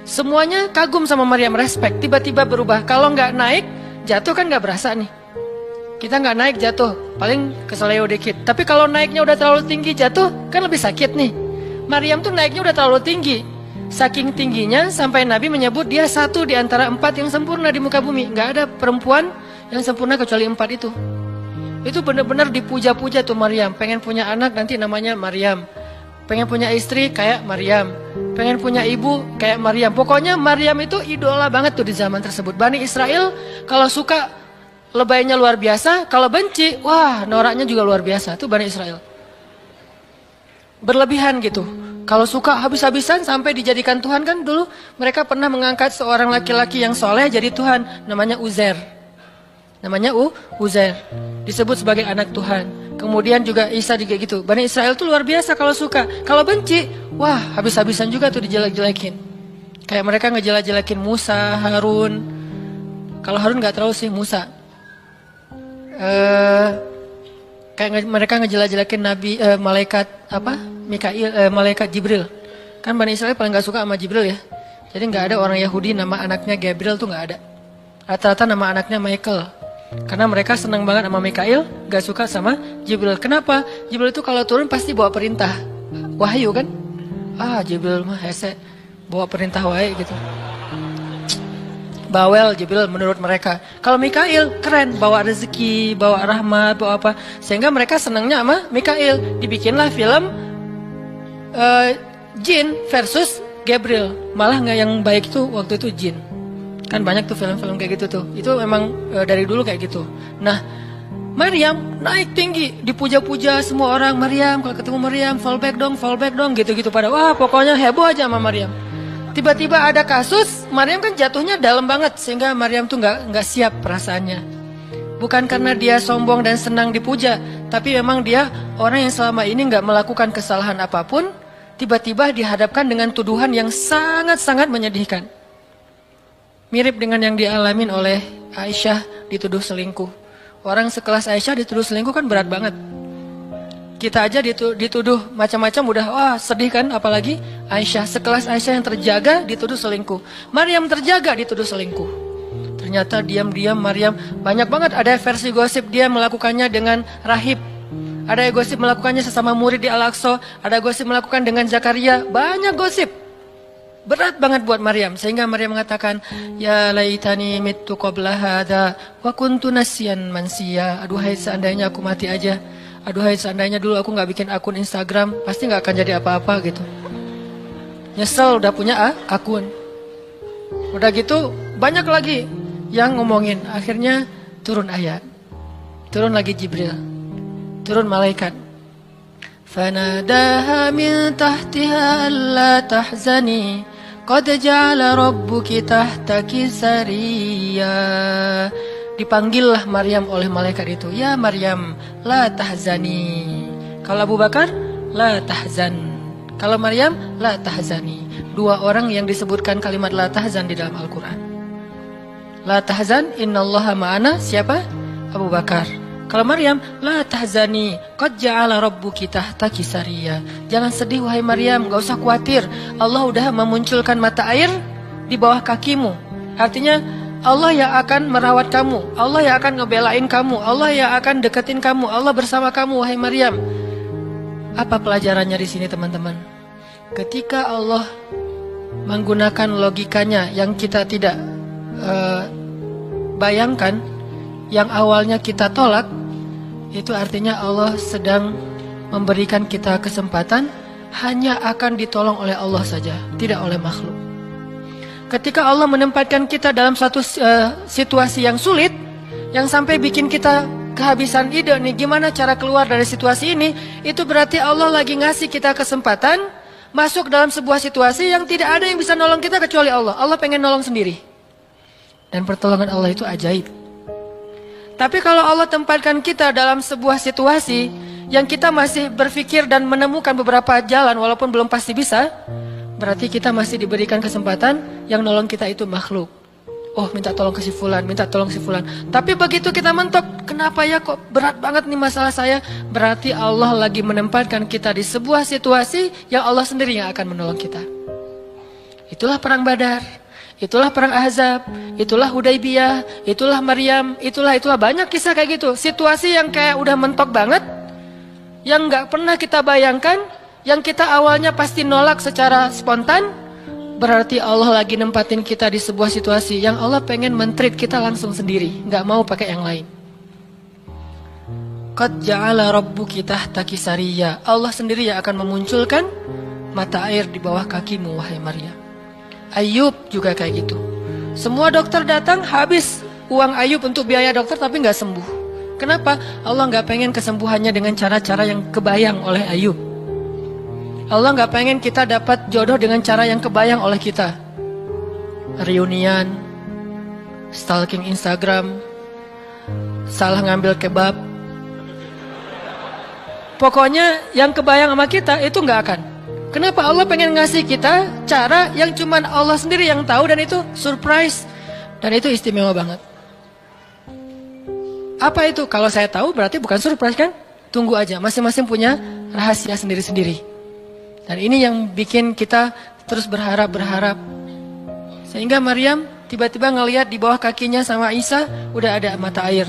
Semuanya kagum sama Maryam, respect. Tiba-tiba berubah. Kalau gak naik, jatuh kan gak berasa nih. Kita gak naik jatuh, paling keseleo dikit. Tapi kalau naiknya udah terlalu tinggi jatuh, kan lebih sakit nih. Maryam tuh naiknya udah terlalu tinggi. Saking tingginya sampai Nabi menyebut dia satu di antara 4 yang sempurna di muka bumi. Gak ada perempuan yang sempurna kecuali 4 itu. Itu benar-benar dipuja-puja tuh Maryam. Pengen punya anak nanti namanya Maryam. Pengen punya istri kayak Maryam. Pengen punya ibu kayak Maryam. Pokoknya Maryam itu idola banget tuh di zaman tersebut. Bani Israel kalau suka lebaynya luar biasa. Kalau benci, wah noraknya juga luar biasa. Itu Bani Israel. Berlebihan gitu. Kalau suka habis-habisan sampai dijadikan Tuhan kan dulu mereka pernah mengangkat seorang laki-laki yang soleh jadi Tuhan. Namanya Uzair. Uzair. Disebut sebagai anak Tuhan. Kemudian juga Isa juga gitu. Bani Israel tuh luar biasa kalau suka. Kalau benci, wah habis-habisan juga tuh dijelek-jelekin. Kayak mereka ngejelek-jelekin Musa, Harun. Kalau Harun gak terlalu sih, Musa. Kayak mereka ngejelek-jelekin Nabi, malaikat malaikat Jibril. Kan Bani Israel paling gak suka sama Jibril ya. Jadi gak ada orang Yahudi nama anaknya Gabriel tuh gak ada. Rata-rata nama anaknya Michael. Karena mereka senang banget sama Mikail, gak suka sama Jibril. Kenapa? Jibril itu kalau turun pasti bawa perintah. Wahyu kan? Jibril mah hese, bawa perintah wae gitu. Bawel Jibril menurut mereka. Kalau Mikail keren, bawa rezeki, bawa rahmat, bawa apa. Sehingga mereka senangnya sama Mikail. Dibikinlah film Jin versus Gabriel. Malah nggak yang baik itu waktu itu jin. Kan banyak tuh film-film kayak gitu tuh. Itu memang dari dulu kayak gitu. Nah, Maryam naik tinggi, dipuja-puja semua orang. Maryam, kalau ketemu Maryam, fall back dong, gitu-gitu pada. Wah, pokoknya heboh aja sama Maryam. Tiba-tiba ada kasus, Maryam kan jatuhnya dalam banget sehingga Maryam tuh nggak siap perasaannya. Bukan karena dia sombong dan senang dipuja, tapi memang dia orang yang selama ini nggak melakukan kesalahan apapun, tiba-tiba dihadapkan dengan tuduhan yang sangat-sangat menyedihkan. Mirip dengan yang dialamin oleh Aisyah dituduh selingkuh. Orang sekelas Aisyah dituduh selingkuh kan berat banget. Kita aja dituduh macam-macam udah wah sedih kan, apalagi Aisyah. Sekelas Aisyah yang terjaga dituduh selingkuh. Maryam terjaga dituduh selingkuh. Ternyata diam-diam Maryam banyak banget ada versi gosip dia melakukannya dengan rahib. Ada yang gosip melakukannya sesama murid di Al-Aqsa, ada gosip melakukan dengan Zakaria, banyak gosip. Berat banget buat Maryam sehingga Maryam mengatakan, ya laitani mittu qabla hadza wa kuntu nasiyan mansiya. Aduhai seandainya aku mati aja. Aduhai seandainya dulu aku nggak bikin akun Instagram, pasti nggak akan jadi apa-apa gitu. Nyesel udah punya akun. Udah gitu banyak lagi yang ngomongin. Akhirnya turun ayat. Turun lagi Jibril. Turun malaikat. Fanadaha min tahtiha alla tahzani qad ja'ala rabbuki tahtaki sariya. Dipanggillah Maryam oleh malaikat itu. Ya Maryam, la tahzani. Kalau Abu Bakar, la tahzan. Kalau Maryam, la tahzani. Dua orang yang disebutkan kalimat la tahzan di dalam Al-Quran. La tahzan, innallaha ma'ana. Siapa? Abu Bakar. Kalau Maryam, la tahzani, qad ja'ala rabbuki tahtaki sariya. Jangan sedih wahai Maryam, gak usah khawatir. Allah udah memunculkan mata air di bawah kakimu. Artinya Allah yang akan merawat kamu, Allah yang akan ngebelain kamu, Allah yang akan deketin kamu, Allah bersama kamu wahai Maryam. Apa pelajarannya di sini teman-teman? Ketika Allah menggunakan logikanya yang kita tidak bayangkan, yang awalnya kita tolak, itu artinya Allah sedang memberikan kita kesempatan hanya akan ditolong oleh Allah saja, tidak oleh makhluk. Ketika Allah menempatkan kita dalam satu situasi yang sulit, yang sampai bikin kita kehabisan ide nih gimana cara keluar dari situasi ini, itu berarti Allah lagi ngasih kita kesempatan masuk dalam sebuah situasi yang tidak ada yang bisa nolong kita kecuali Allah. Allah pengen nolong sendiri. Dan pertolongan Allah itu ajaib. Tapi kalau Allah tempatkan kita dalam sebuah situasi yang kita masih berpikir dan menemukan beberapa jalan walaupun belum pasti bisa, berarti kita masih diberikan kesempatan yang nolong kita itu makhluk. Oh, minta tolong ke si fulan, minta tolong si fulan. Tapi begitu kita mentok, kenapa ya kok berat banget nih masalah saya? Berarti Allah lagi menempatkan kita di sebuah situasi yang Allah sendiri yang akan menolong kita. Itulah perang Badar, itulah perang Ahzab, itulah Hudaybiyah, itulah Maryam, itulah banyak kisah kayak gitu. Situasi yang kayak udah mentok banget, yang nggak pernah kita bayangkan, yang kita awalnya pasti nolak secara spontan. Berarti Allah lagi nempatin kita di sebuah situasi yang Allah pengen men-treat kita langsung sendiri, nggak mau pakai yang lain. Qad ja'ala rabbuki tahtaki sariya. Allah sendiri yang akan memunculkan mata air di bawah kakimu wahai Maryam. Ayub juga kayak gitu. Semua dokter datang habis uang Ayub untuk biaya dokter tapi nggak sembuh. Kenapa? Allah nggak pengen kesembuhannya dengan cara-cara yang kebayang oleh Ayub. Allah nggak pengen kita dapat jodoh dengan cara yang kebayang oleh kita. Reunian, stalking Instagram, salah ngambil kebab. Pokoknya yang kebayang sama kita itu nggak akan. Kenapa? Allah pengen ngasih kita cara yang cuman Allah sendiri yang tahu dan itu surprise. Dan itu istimewa banget. Apa itu? Kalau saya tahu berarti bukan surprise kan? Tunggu aja, masing-masing punya rahasia sendiri-sendiri. Dan ini yang bikin kita terus berharap. Sehingga Maryam tiba-tiba ngelihat di bawah kakinya sama Isa udah ada mata air.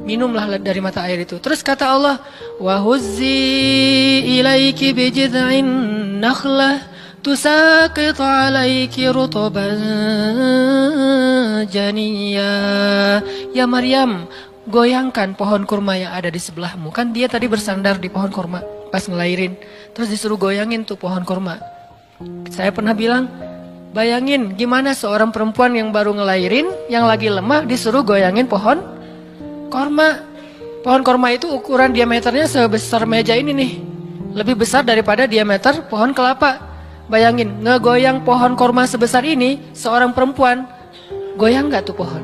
Minumlah dari mata air itu. Terus kata Allah, wa huzzi ilaiki bijid'in nakhlah tusaqit 'alaiki rutban janiyya. Ya Maryam, goyangkan pohon kurma yang ada di sebelahmu. Kan dia tadi bersandar di pohon kurma pas ngelahirin. Terus disuruh goyangin tuh pohon kurma. Saya pernah bilang, bayangin gimana seorang perempuan yang baru ngelahirin, yang lagi lemah disuruh goyangin pohon korma. Pohon korma itu ukuran diameternya sebesar meja ini nih. Lebih besar daripada diameter pohon kelapa. Bayangin, ngegoyang pohon korma sebesar ini, seorang perempuan, goyang gak tuh pohon?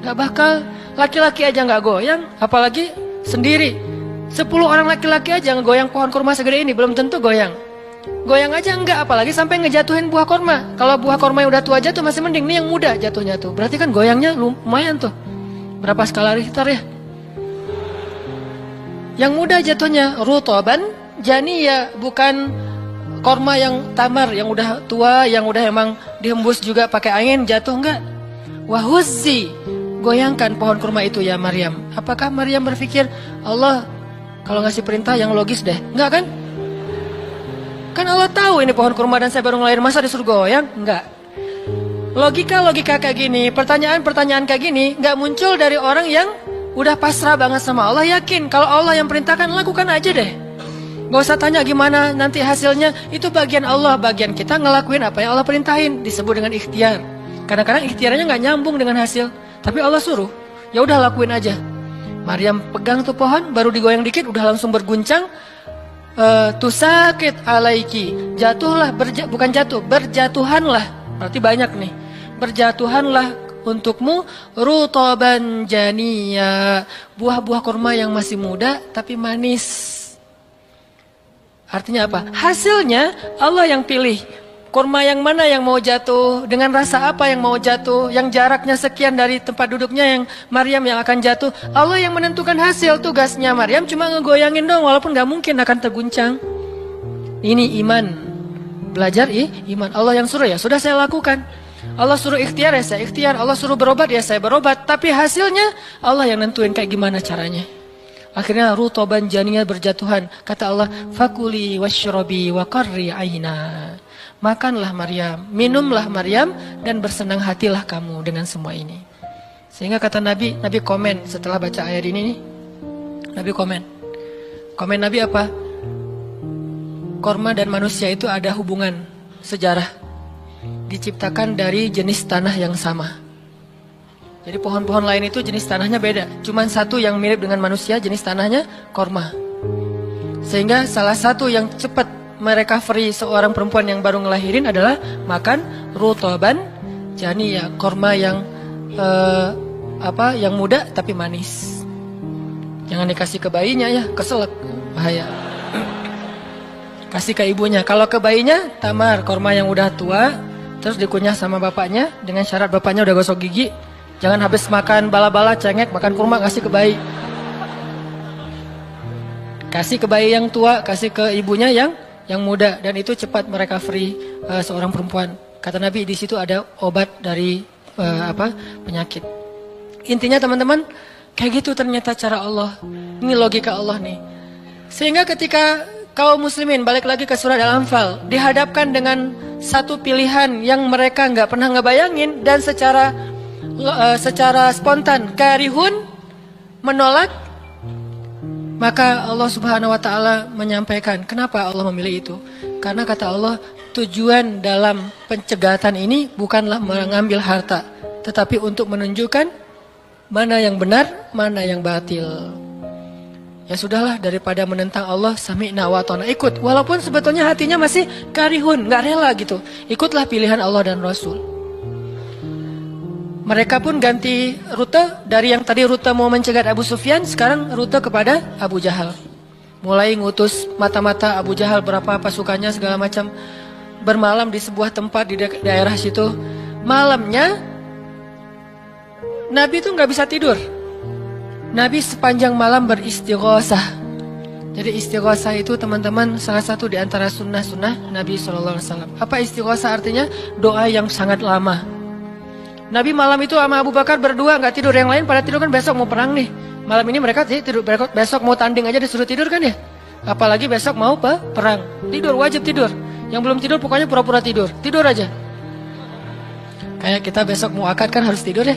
Gak bakal. Laki-laki aja gak goyang, apalagi sendiri. 10 orang laki-laki aja ngegoyang pohon korma segede ini, belum tentu goyang. Goyang aja enggak, apalagi sampai ngejatuhin buah korma. Kalau buah korma yang udah tua jatuh masih mending, nih yang muda jatuhnya tuh. Berarti kan goyangnya lumayan tuh. Berapa skala Richter ya? Yang muda jatuhnya rutoban, janiyah, bukan korma yang tamar, yang udah tua, yang udah emang dihembus juga pakai angin, jatuh enggak. Wahuzzi, goyangkan pohon kurma itu ya Maryam. Apakah Maryam berpikir, Allah kalau ngasih perintah yang logis deh? Enggak kan? Kan Allah tahu ini pohon kurma dan saya baru ngelahir, masa disuruh goyang? Enggak. Logika kayak gini, pertanyaan kayak gini enggak muncul dari orang yang udah pasrah banget sama Allah, yakin kalau Allah yang perintahkan, lakukan aja deh. Gak usah tanya gimana nanti hasilnya, itu bagian Allah, bagian kita ngelakuin apa yang Allah perintahin, disebut dengan ikhtiar. Kadang-kadang ikhtiarnya gak nyambung dengan hasil, tapi Allah suruh, ya udah lakuin aja. Maryam pegang tuh pohon, baru digoyang dikit udah langsung berguncang. Tusakit alaiki, jatuhlah, bukan jatuh, berjatuhanlah, berarti banyak nih. Berjatuhanlah untukmu rutoban janiyah, buah-buah kurma yang masih muda tapi manis. Artinya apa? Hasilnya Allah yang pilih. Kurma yang mana yang mau jatuh, dengan rasa apa yang mau jatuh, yang jaraknya sekian dari tempat duduknya yang Maryam yang akan jatuh. Allah yang menentukan hasil. Tugasnya Maryam cuma ngegoyangin dong, walaupun gak mungkin akan terguncang. Ini iman. Belajar iman. Allah yang suruh, ya sudah saya lakukan. Allah suruh ikhtiar, ya saya ikhtiar. Allah suruh berobat, ya saya berobat. Tapi hasilnya Allah yang nentuin kayak gimana caranya. Akhirnya rutoban janiyah, berjatuhan. Kata Allah, fakuli washrobi wa qarri aina. Makanlah Maryam, minumlah Maryam, dan bersenang hatilah kamu dengan semua ini. Sehingga kata Nabi komen setelah baca ayat ini nih. Nabi komen Nabi apa? Korma dan manusia itu ada hubungan sejarah, diciptakan dari jenis tanah yang sama. Jadi pohon-pohon lain itu jenis tanahnya beda. Cuman satu yang mirip dengan manusia, jenis tanahnya korma. Sehingga salah satu yang cepat merecovery seorang perempuan yang baru ngelahirin adalah makan rutoban janiyah, korma yang yang muda tapi manis. Jangan dikasih ke bayinya ya, keselak, bahaya. Kasih ke ibunya. Kalau ke bayinya, tamar, korma yang udah tua, terus dikunyah sama bapaknya dengan syarat bapaknya udah gosok gigi. Jangan habis makan bala-bala, cengek, makan kurma, kasih ke bayi. Kasih ke bayi yang tua, kasih ke ibunya yang muda, dan itu cepat merecovery seorang perempuan. Kata Nabi, di situ ada obat dari penyakit. Intinya teman-teman, kayak gitu ternyata cara Allah. Ini logika Allah nih. Sehingga ketika kaum muslimin, balik lagi ke surat Al-Anfal, dihadapkan dengan satu pilihan yang mereka nggak pernah ngebayangin, dan secara spontan karihun, menolak, maka Allah Subhanahu wa Ta'ala menyampaikan kenapa Allah memilih itu. Karena kata Allah, tujuan dalam pencegatan ini bukanlah mengambil harta, tetapi untuk menunjukkan mana yang benar, mana yang batil. Ya sudahlah, daripada menentang Allah, sami'na wa ta'na, ikut. Walaupun sebetulnya hatinya masih karihun, nggak rela gitu. Ikutlah pilihan Allah dan Rasul. Mereka pun ganti rute, dari yang tadi rute mau mencegat Abu Sufyan, sekarang rute kepada Abu Jahal. Mulai ngutus mata-mata Abu Jahal, berapa pasukannya segala macam, bermalam di sebuah tempat di daerah situ. Malamnya Nabi itu nggak bisa tidur. Nabi sepanjang malam beristighosah. Jadi istighosah itu teman-teman salah satu di antara sunnah-sunnah Nabi SAW. Apa istighosah artinya? Doa yang sangat lama. Nabi malam itu sama Abu Bakar berdua nggak tidur, yang lain pada tidur kan, besok mau perang nih. Malam ini mereka tidur, besok mau tanding aja disuruh tidur kan ya. Apalagi besok mau perang, tidur, wajib tidur. Yang belum tidur pokoknya pura-pura tidur aja. Kayak kita besok mau akad kan harus tidur ya,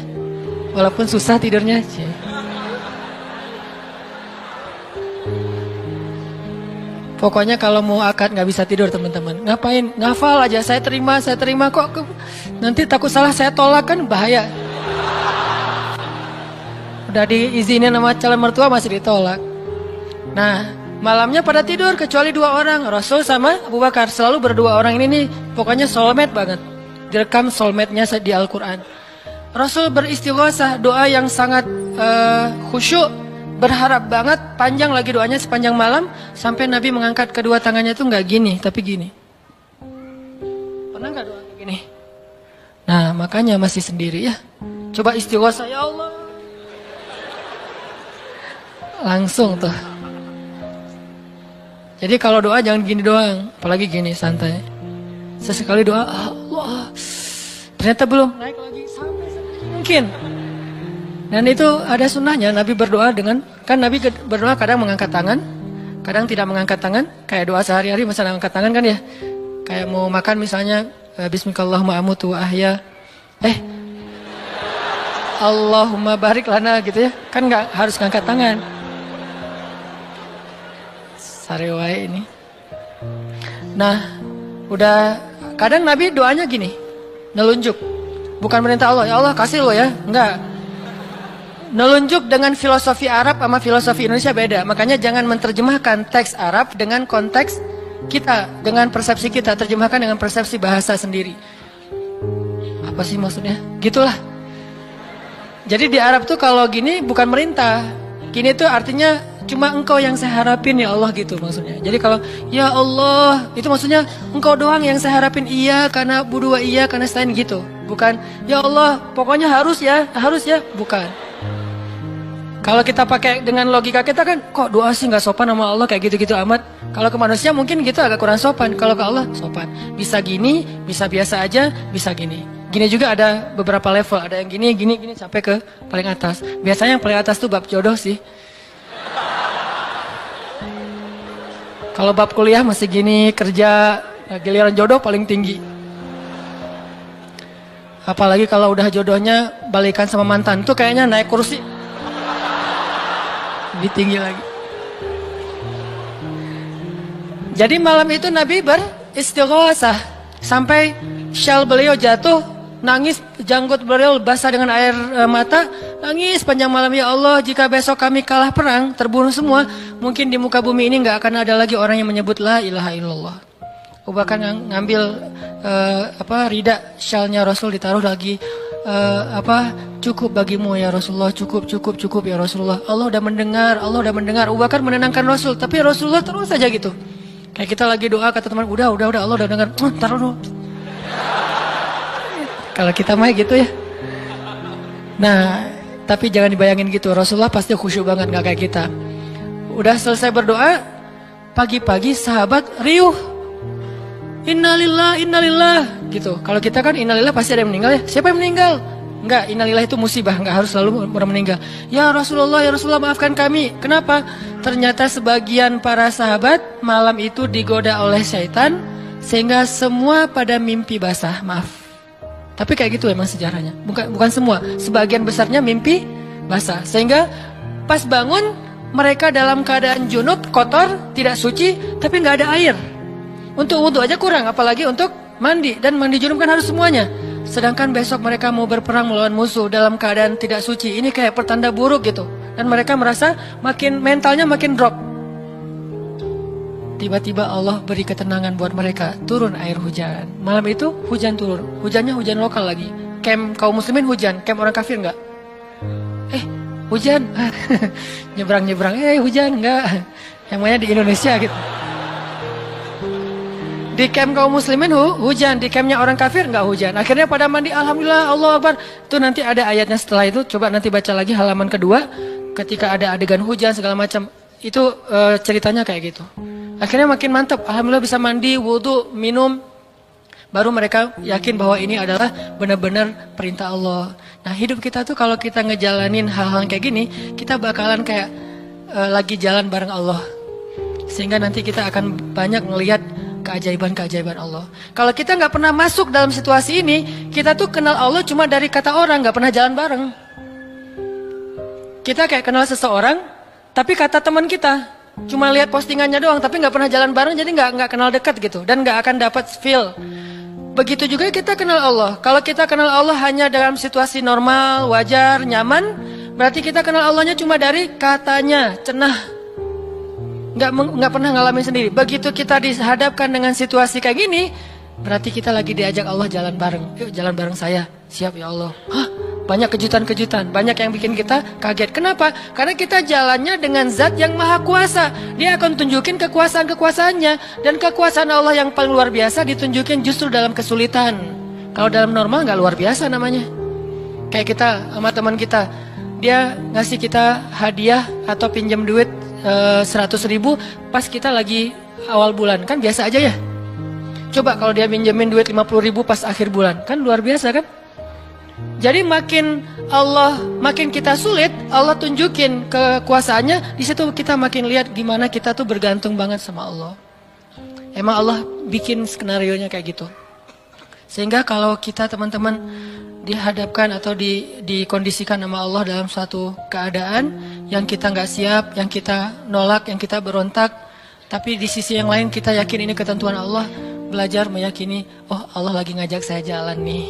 walaupun susah tidurnya. Cie. Pokoknya kalau mau akad nggak bisa tidur teman-teman. Ngapain? Ngafal aja, saya terima kok. Nanti takut salah saya tolak kan bahaya. Udah diizinin sama calon mertua masih ditolak. Nah, malamnya pada tidur kecuali 2 orang, Rasul sama Abu Bakar. Selalu berdua orang ini nih, pokoknya soulmate banget. Direkam soulmate-nya di Al-Quran. Rasul beristighosah, doa yang sangat khusyuk, berharap banget, panjang lagi doanya sepanjang malam, sampai Nabi mengangkat kedua tangannya itu nggak gini, tapi gini. Pernah nggak doa kayak gini? Nah, makanya masih sendiri ya. Coba istighosah, ya Allah. Langsung tuh. Jadi kalau doa jangan gini doang, apalagi gini santai. Sesekali doa, Allah. Ternyata belum naik lagi sampai mungkin. Dan itu ada sunnahnya, Nabi berdoa dengan, kan Nabi berdoa kadang mengangkat tangan, kadang tidak mengangkat tangan, kayak doa sehari-hari misalnya angkat tangan kan ya. Kayak mau makan misalnya, Bismillahirrahmanirrahim amutu wa ahya. Allahumma barik lana gitu ya. Kan nggak harus ngangkat tangan. Sarewai ini. Nah, udah kadang Nabi doanya gini, nelunjuk. Bukan perintah Allah, ya Allah kasih lo ya. Enggak. Nelunjuk dengan filosofi Arab sama filosofi Indonesia beda. Makanya jangan menerjemahkan teks Arab dengan konteks kita, dengan persepsi kita. Terjemahkan dengan persepsi bahasa sendiri. Apa sih maksudnya? Gitulah. Jadi di Arab tuh kalau gini bukan merintah. Gini tuh artinya cuma engkau yang saya harapin ya Allah gitu maksudnya. Jadi kalau ya Allah itu maksudnya engkau doang yang saya harapin, iya karena budua iya karena selain gitu. Bukan ya Allah pokoknya harus ya bukan. Kalau kita pakai dengan logika kita kan kok doa sih nggak sopan sama Allah kayak gitu-gitu amat. Kalau ke manusia mungkin gitu agak kurang sopan. Kalau ke Allah sopan. Bisa gini, bisa biasa aja, bisa gini. Gini juga ada beberapa level. Ada yang gini sampai ke paling atas. Biasanya yang paling atas tuh bab jodoh sih. Kalau bab kuliah masih gini, kerja, giliran jodoh paling tinggi. Apalagi kalau udah jodohnya balikan sama mantan, tuh kayaknya naik kursi. Lebih tinggi lagi. Jadi malam itu Nabi beristighosah sampai syal beliau jatuh, nangis, janggut beliau basah dengan air mata, nangis panjang malam, ya Allah jika besok kami kalah perang, terbunuh semua, mungkin di muka bumi ini nggak akan ada lagi orang yang menyebut la ilaha illallah. Abu Bakar ngambil rida syalnya Rasul ditaruh lagi, cukup bagimu ya Rasulullah, cukup ya Rasulullah. Allah udah mendengar. Abu Bakar menenangkan Rasul, tapi Rasulullah terus saja gitu. Kayak kita lagi doa kata teman, udah Allah udah dengar, taruh dulu. Kalau kita mah gitu ya. Nah, tapi jangan dibayangin gitu. Rasulullah pasti khusyuk banget, nggak kayak kita. Udah selesai berdoa, pagi-pagi sahabat riuh. Innalillah gitu. Kalau kita kan innalillah pasti ada yang meninggal ya. Siapa yang meninggal? Enggak, innalillah itu musibah, enggak harus selalu orang meninggal. Ya Rasulullah maafkan kami. Kenapa? Ternyata sebagian para sahabat malam itu digoda oleh syaitan sehingga semua pada mimpi basah, maaf. Tapi kayak gitu emang sejarahnya. Bukan semua, sebagian besarnya mimpi basah. Sehingga pas bangun mereka dalam keadaan junub, kotor, tidak suci, tapi nggak ada air. Untuk wudhu aja kurang, apalagi untuk mandi. Dan mandi junub kan harus semuanya. Sedangkan besok mereka mau berperang melawan musuh dalam keadaan tidak suci. Ini kayak pertanda buruk gitu. Dan mereka merasa mentalnya makin drop. Tiba-tiba Allah beri ketenangan buat mereka. Turun air hujan. Malam itu hujan turun. Hujannya hujan lokal lagi. Camp kaum muslimin hujan, camp orang kafir enggak. Hujan. Nyebrang-nyebrang, hujan enggak. Yang mana di Indonesia gitu. Di camp kaum muslimin hujan, di campnya orang kafir nggak hujan. Akhirnya pada mandi, alhamdulillah, Allah Akbar. Itu nanti ada ayatnya setelah itu. Coba nanti baca lagi halaman kedua. Ketika ada adegan hujan segala macam, itu ceritanya kayak gitu. Akhirnya makin mantap. Alhamdulillah bisa mandi, wudhu, minum. Baru mereka yakin bahwa ini adalah benar-benar perintah Allah. Nah hidup kita tuh kalau kita ngejalanin hal-hal kayak gini, kita bakalan kayak lagi jalan bareng Allah. Sehingga nanti kita akan banyak ngelihat keajaiban-keajaiban Allah. Kalau kita nggak pernah masuk dalam situasi ini, kita tuh kenal Allah cuma dari kata orang, nggak pernah jalan bareng. Kita kayak kenal seseorang, tapi kata teman kita. Cuma lihat postingannya doang, tapi nggak pernah jalan bareng, jadi nggak kenal dekat gitu, dan nggak akan dapat feel. Begitu juga kita kenal Allah. Kalau kita kenal Allah hanya dalam situasi normal, wajar, nyaman, berarti kita kenal Allahnya cuma dari katanya, cenah. Nggak pernah ngalamin sendiri. Begitu kita dihadapkan dengan situasi kayak gini, berarti kita lagi diajak Allah jalan bareng. Yuk jalan bareng saya. Siap ya Allah. Hah? Banyak kejutan-kejutan, banyak yang bikin kita kaget. Kenapa? Karena kita jalannya dengan zat yang maha kuasa. Dia akan tunjukin kekuasaan-kekuasaannya. Dan kekuasaan Allah yang paling luar biasa ditunjukin justru dalam kesulitan. Kalau dalam normal nggak luar biasa namanya. Kayak kita sama teman kita, dia ngasih kita hadiah atau pinjam duit 100.000 pas kita lagi awal bulan. Kan biasa aja ya. Coba kalau dia pinjemin duit 50.000 pas akhir bulan, kan luar biasa kan? Jadi makin kita sulit, Allah tunjukin kekuasaannya, di situ kita makin lihat gimana kita tuh bergantung banget sama Allah. Emang Allah bikin skenarionya kayak gitu. Sehingga kalau kita teman-teman dihadapkan atau dikondisikan sama Allah dalam suatu keadaan yang kita nggak siap, yang kita nolak, yang kita berontak, tapi di sisi yang lain kita yakin ini ketentuan Allah, belajar meyakini, oh Allah lagi ngajak saya jalan nih.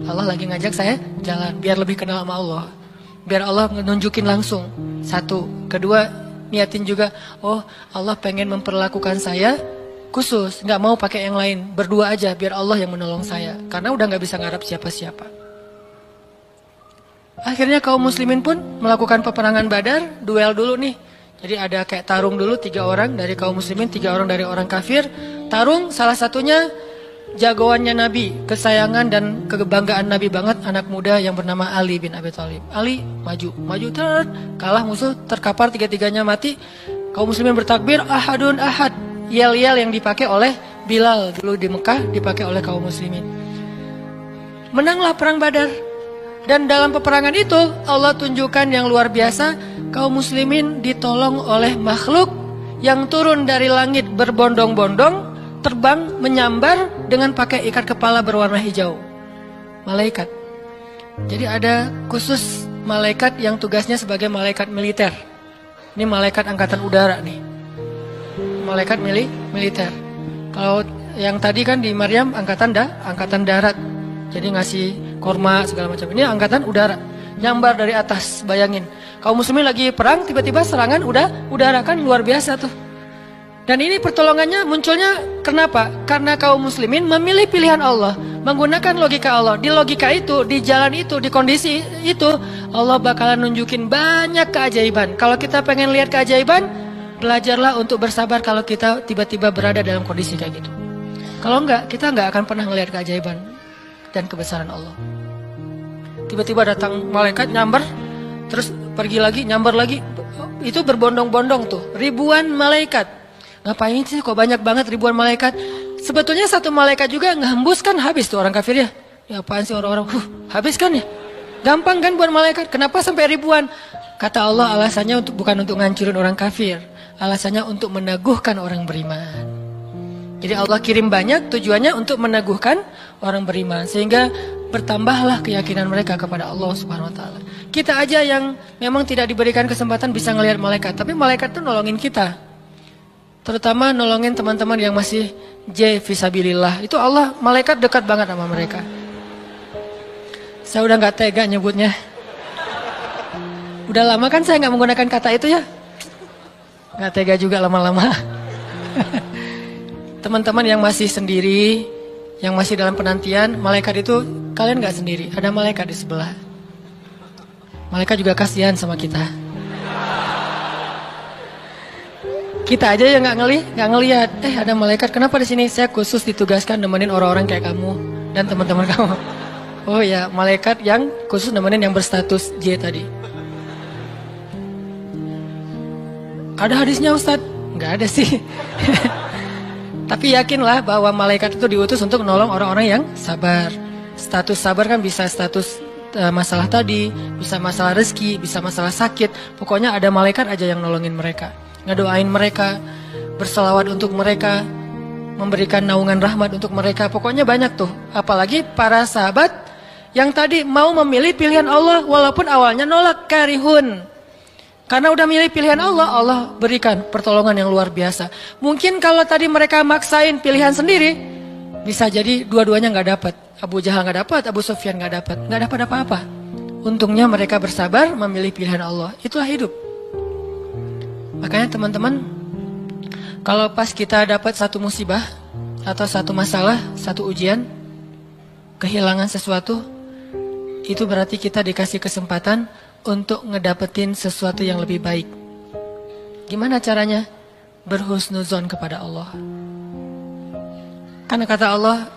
Allah lagi ngajak saya jalan biar lebih kenal sama Allah. Biar Allah nunjukin langsung. Satu, kedua niatin juga, oh Allah pengen memperlakukan saya khusus, nggak mau pakai yang lain, berdua aja biar Allah yang menolong saya. Karena udah nggak bisa ngarap siapa-siapa. Akhirnya kaum muslimin pun melakukan peperangan Badar, duel dulu nih. Jadi ada kayak tarung dulu 3 orang dari kaum muslimin, 3 orang dari orang kafir. Tarung salah satunya jagoannya Nabi, kesayangan dan kebanggaan Nabi banget, anak muda yang bernama Ali bin Abi Thalib. Ali maju, kalah musuh, terkapar, 3-tiganya mati. Kaum muslimin bertakbir, ahadun ahad. Yel-yel yang dipakai oleh Bilal dulu di Mekah, dipakai oleh kaum muslimin. Menanglah perang Badar. Dan dalam peperangan itu Allah tunjukkan yang luar biasa, kaum muslimin ditolong oleh makhluk yang turun dari langit berbondong-bondong, terbang menyambar dengan pakai ikat kepala berwarna hijau. Malaikat. Jadi ada khusus malaikat yang tugasnya sebagai malaikat militer. Ini malaikat angkatan udara nih. Malaikat militer. Kalau yang tadi kan di Maryam angkatan darat. Jadi ngasih korma segala macam. Ini angkatan udara. Nyambar dari atas, bayangin. Kaum muslimin lagi perang, tiba-tiba serangan udara, kan luar biasa tuh. Dan ini pertolongannya munculnya kenapa? Karena kaum muslimin memilih pilihan Allah, menggunakan logika Allah. Di logika itu, di jalan itu, di kondisi itu, Allah bakalan nunjukin banyak keajaiban. Kalau kita pengen lihat keajaiban, belajarlah untuk bersabar kalau kita tiba-tiba berada dalam kondisi kayak gitu. Kalau enggak, kita enggak akan pernah melihat keajaiban dan kebesaran Allah. Tiba-tiba datang malaikat nyamber, terus pergi lagi, nyamber lagi. Itu berbondong-bondong tuh, ribuan malaikat. Ngapain sih kok banyak banget ribuan malaikat? Sebetulnya satu malaikat juga ngehembus kan habis tuh orang kafir ya. Ya apaan sih orang-orang, habis kan ya? Gampang kan buat malaikat, kenapa sampai ribuan? Kata Allah alasannya bukan untuk ngancurin orang kafir. Alasannya untuk meneguhkan orang beriman. Jadi Allah kirim banyak tujuannya untuk meneguhkan orang beriman. Sehingga bertambahlah keyakinan mereka kepada Allah Subhanahu Wa Taala. Kita aja yang memang tidak diberikan kesempatan bisa ngelihat malaikat. Tapi malaikat tuh nolongin kita. Terutama nolongin teman-teman yang masih fisabilillah. Itu Allah, malaikat dekat banget sama mereka. Saya udah gak tega nyebutnya. Udah lama kan saya gak menggunakan kata itu ya. Gak tega juga lama-lama. Teman-teman yang masih sendiri, yang masih dalam penantian, malaikat itu kalian gak sendiri. Ada malaikat di sebelah. Malaikat juga kasihan sama kita. Kita aja yang nggak ngelihat. Ada malaikat. Kenapa di sini? Saya khusus ditugaskan nemenin orang-orang kayak kamu dan teman-teman kamu. Oh ya, malaikat yang khusus nemenin yang berstatus J tadi. Ada hadisnya Ustadz? Nggak ada sih. Tapi yakinlah bahwa malaikat itu diutus untuk menolong orang-orang yang sabar. Status sabar kan bisa status masalah tadi, bisa masalah rezeki, bisa masalah sakit. Pokoknya ada malaikat aja yang nolongin mereka. Ngedoain mereka, berselawat untuk mereka, memberikan naungan rahmat untuk mereka. Pokoknya banyak tuh. Apalagi para sahabat yang tadi mau memilih pilihan Allah walaupun awalnya nolak, karihun. Karena udah milih pilihan Allah, Allah berikan pertolongan yang luar biasa. Mungkin kalau tadi mereka maksain pilihan sendiri, bisa jadi dua-duanya nggak dapat. Abu Jahal nggak dapat, Abu Sufyan nggak dapat apa-apa. Untungnya mereka bersabar memilih pilihan Allah. Itulah hidup. Makanya teman-teman, kalau pas kita dapat satu musibah atau satu masalah, satu ujian, kehilangan sesuatu, itu berarti kita dikasih kesempatan untuk ngedapetin sesuatu yang lebih baik. Gimana caranya? Berhusnuzon kepada Allah. Karena kata Allah,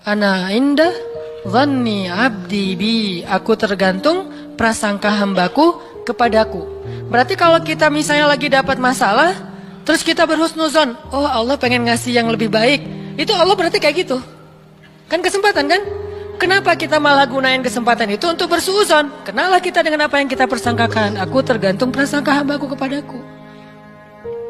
Ana inda dhanni abdi bi. Aku tergantung prasangka hambaku kepadaku. Berarti kalau kita misalnya lagi dapat masalah, terus kita berhusnuzon, oh Allah pengen ngasih yang lebih baik. Itu Allah berarti kayak gitu. Kan kesempatan kan? Kenapa kita malah gunain kesempatan itu untuk bersuuzon? Kenalah kita dengan apa yang kita persangkakan. Aku tergantung prasangka hambaku kepadaku.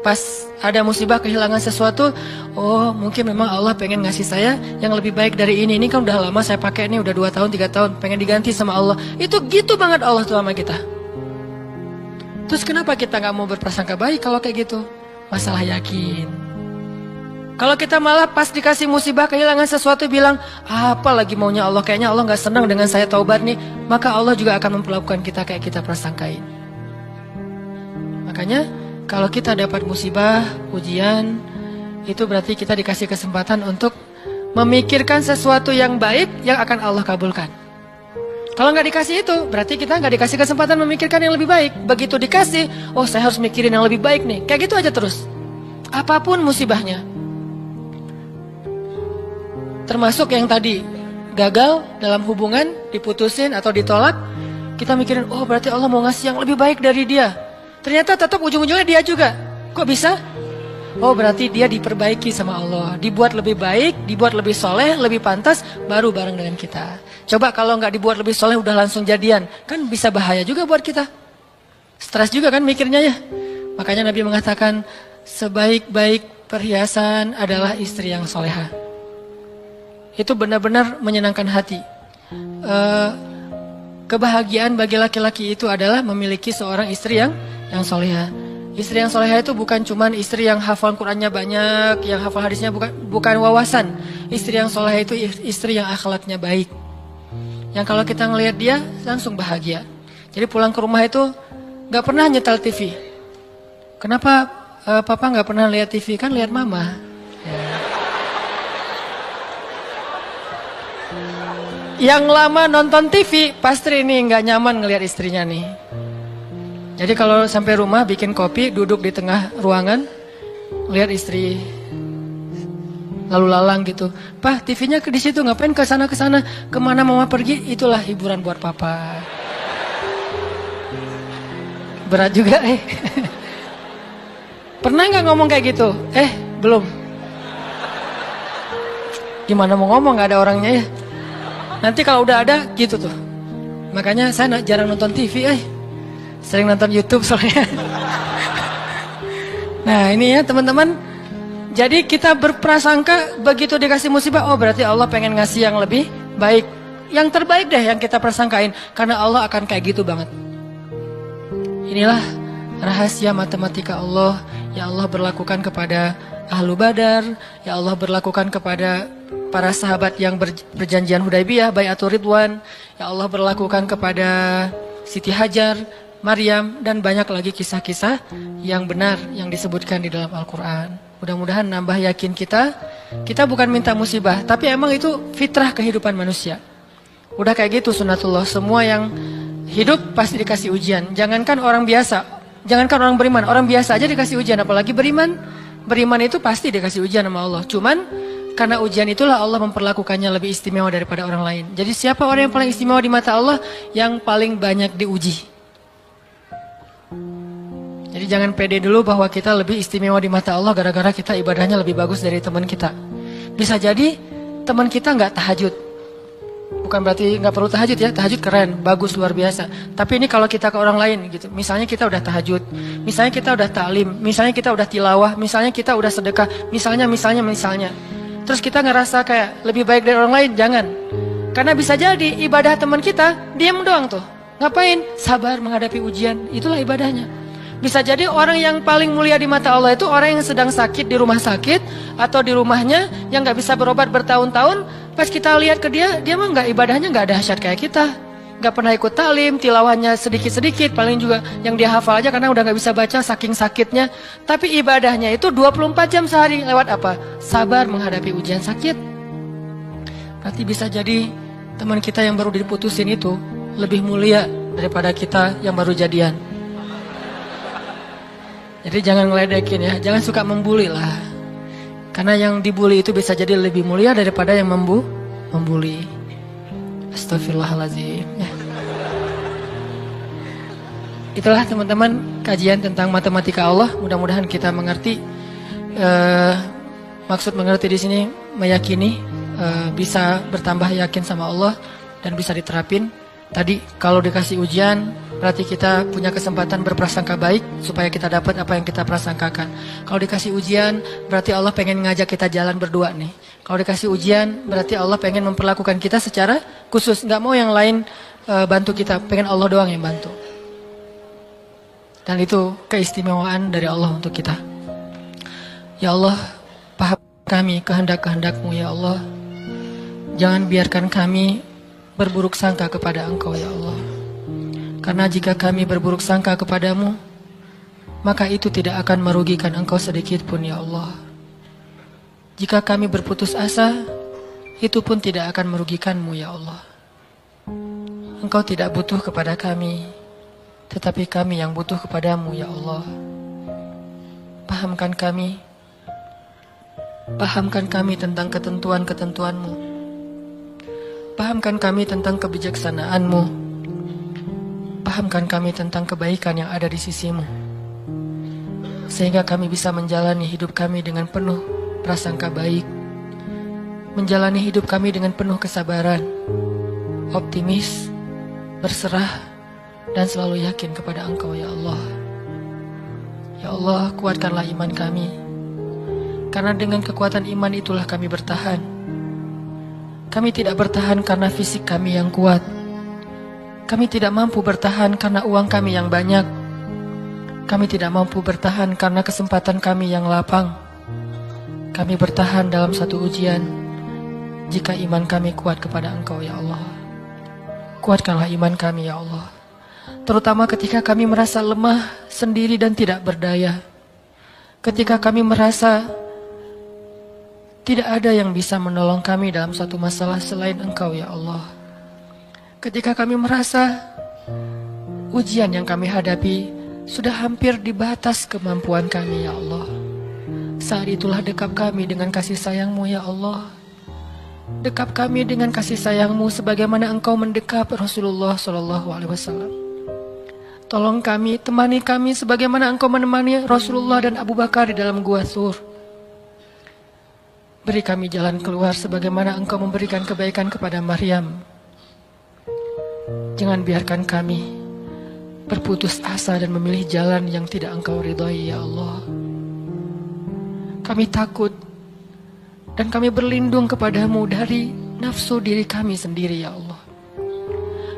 Pas ada musibah kehilangan sesuatu, oh mungkin memang Allah pengen ngasih saya yang lebih baik dari ini. Ini kan udah lama saya pakai, ini udah 2 tahun, 3 tahun, pengen diganti sama Allah. Itu gitu banget Allah tuh sama kita. Terus kenapa kita gak mau berprasangka baik kalau kayak gitu? Masalah yakin. Kalau kita malah pas dikasih musibah kehilangan sesuatu bilang, apa lagi maunya Allah, kayaknya Allah gak senang dengan saya taubat nih, maka Allah juga akan memperlakukan kita kayak kita prasangkain. Makanya kalau kita dapat musibah, ujian, itu berarti kita dikasih kesempatan untuk memikirkan sesuatu yang baik yang akan Allah kabulkan. Kalau nggak dikasih itu, berarti kita nggak dikasih kesempatan memikirkan yang lebih baik. Begitu dikasih, oh saya harus mikirin yang lebih baik nih. Kayak gitu aja terus. Apapun musibahnya. Termasuk yang tadi, gagal dalam hubungan, diputusin atau ditolak. Kita mikirin, oh berarti Allah mau ngasih yang lebih baik dari dia. Ternyata tetap ujung-ujungnya dia juga. Kok bisa? Oh berarti dia diperbaiki sama Allah. Dibuat lebih baik, dibuat lebih soleh, lebih pantas, baru bareng dengan kita. Coba kalau nggak dibuat lebih soleh udah langsung jadian. Kan bisa bahaya juga buat kita. Stres juga kan mikirnya ya. Makanya Nabi mengatakan, sebaik-baik perhiasan adalah istri yang soleha. Itu benar-benar menyenangkan hati. Kebahagiaan bagi laki-laki itu adalah memiliki seorang istri yang soleha. Istri yang soleha itu bukan cuman istri yang hafal Qur'annya banyak, yang hafal hadisnya bukan wawasan. Istri yang soleha itu istri yang akhlaknya baik. Yang kalau kita ngelihat dia langsung bahagia. Jadi pulang ke rumah itu gak pernah nyetel TV. Kenapa papa gak pernah lihat TV? Kan lihat mama. Yang lama nonton TV, pasti ini nggak nyaman ngelihat istrinya nih. Jadi kalau sampai rumah bikin kopi, duduk di tengah ruangan, lihat istri lalu lalang gitu. Pak, TV-nya di situ, ngapain ke sana, kemana mama pergi? Itulah hiburan buat papa. Berat juga Pernah nggak ngomong kayak gitu? Belum. Gimana mau ngomong, nggak ada orangnya ya. Nanti kalau udah ada gitu tuh. Makanya saya jarang nonton TV, sering nonton YouTube soalnya. Nah ini ya teman-teman. Jadi kita berprasangka begitu dikasih musibah, oh berarti Allah pengen ngasih yang lebih baik. Yang terbaik deh yang kita prasangkain. Karena Allah akan kayak gitu banget. Inilah rahasia matematika Allah. Ya Allah berlakukan kepada Ahlu Badar. Ya Allah berlakukan kepada para sahabat yang berjanjian Hudaybiyah, Bai'atul Ridwan. Ya Allah berlakukan kepada Siti Hajar, Maryam, dan banyak lagi kisah-kisah yang benar yang disebutkan di dalam Al-Quran. Mudah-mudahan nambah yakin kita. Kita bukan minta musibah, tapi emang itu fitrah kehidupan manusia. Udah kayak gitu sunatullah. Semua yang hidup pasti dikasih ujian. Jangankan orang biasa, jangankan orang beriman, orang biasa aja dikasih ujian, apalagi beriman. Beriman itu pasti dikasih ujian sama Allah. Cuman karena ujian itulah Allah memperlakukannya lebih istimewa daripada orang lain. Jadi siapa orang yang paling istimewa di mata Allah? Yang paling banyak diuji. Jadi jangan pede dulu bahwa kita lebih istimewa di mata Allah gara-gara kita ibadahnya lebih bagus dari teman kita. Bisa jadi teman kita nggak tahajud. Bukan berarti nggak perlu tahajud ya, tahajud keren, bagus, luar biasa. Tapi ini kalau kita ke orang lain gitu, misalnya kita udah tahajud, misalnya kita udah ta'lim, misalnya kita udah tilawah, misalnya kita udah sedekah, misalnya. Terus kita ngerasa kayak lebih baik dari orang lain, jangan. Karena bisa jadi ibadah teman kita, diam doang tuh. Ngapain? Sabar menghadapi ujian, itulah ibadahnya. Bisa jadi orang yang paling mulia di mata Allah itu orang yang sedang sakit di rumah sakit atau di rumahnya yang nggak bisa berobat bertahun-tahun. Pas kita lihat ke dia mah nggak, ibadahnya nggak dahsyat kayak kita. Nggak pernah ikut taklim, tilawahannya sedikit-sedikit, paling juga yang dia hafal aja karena udah nggak bisa baca saking sakitnya. Tapi ibadahnya itu 24 jam sehari. Lewat apa? Sabar menghadapi ujian sakit. Berarti bisa jadi teman kita yang baru diputusin itu lebih mulia daripada kita yang baru jadian. Jadi jangan ngeledekin ya, jangan suka membuli lah. Karena yang dibully itu bisa jadi lebih mulia daripada yang membuli. Astagfirullahaladzim. Ya. Itulah teman-teman kajian tentang matematika Allah. Mudah-mudahan kita mengerti. Maksud mengerti di sini meyakini, bisa bertambah yakin sama Allah dan bisa diterapin. Tadi kalau dikasih ujian berarti kita punya kesempatan berprasangka baik supaya kita dapat apa yang kita prasangkakan. Kalau dikasih ujian berarti Allah pengen ngajak kita jalan berdua nih. Kalau dikasih ujian berarti Allah pengen memperlakukan kita secara khusus, nggak mau yang lain bantu kita, pengen Allah doang yang bantu. Dan itu keistimewaan dari Allah untuk kita. Ya Allah, paham kami kehendak-kehendak-Mu ya Allah. Jangan biarkan kami berburuk sangka kepada Engkau ya Allah. Karena jika kami berburuk sangka kepadamu, maka itu tidak akan merugikan Engkau sedikit pun ya Allah. Jika kami berputus asa, itu pun tidak akan merugikan-Mu ya Allah. Engkau tidak butuh kepada kami, tetapi kami yang butuh kepadamu ya Allah. Pahamkan kami tentang ketentuan-ketentuan-Mu. Pahamkan kami tentang kebijaksanaan-Mu. Pahamkan kami tentang kebaikan yang ada di sisi-Mu. Sehingga kami bisa menjalani hidup kami dengan penuh prasangka baik. Menjalani hidup kami dengan penuh kesabaran, optimis, berserah, dan selalu yakin kepada Engkau ya Allah. Ya Allah, kuatkanlah iman kami. Karena dengan kekuatan iman itulah kami bertahan. Kami tidak bertahan karena fisik kami yang kuat. Kami tidak mampu bertahan karena uang kami yang banyak. Kami tidak mampu bertahan karena kesempatan kami yang lapang. Kami bertahan dalam satu ujian jika iman kami kuat kepada Engkau ya Allah. Kuatkanlah iman kami ya Allah. Terutama ketika kami merasa lemah, sendiri dan tidak berdaya. Ketika kami merasa tidak ada yang bisa menolong kami dalam satu masalah selain Engkau ya Allah. Ketika kami merasa ujian yang kami hadapi sudah hampir di batas kemampuan kami ya Allah. Saat itulah dekap kami dengan kasih sayang-Mu ya Allah. Dekap kami dengan kasih sayang-Mu sebagaimana Engkau mendekap Rasulullah SAW. Tolong kami, temani kami sebagaimana Engkau menemani Rasulullah dan Abu Bakar di dalam Gua Thur. Beri kami jalan keluar sebagaimana Engkau memberikan kebaikan kepada Maryam. Jangan biarkan kami berputus asa dan memilih jalan yang tidak Engkau ridhai ya Allah. Kami takut dan kami berlindung kepadamu dari nafsu diri kami sendiri ya Allah.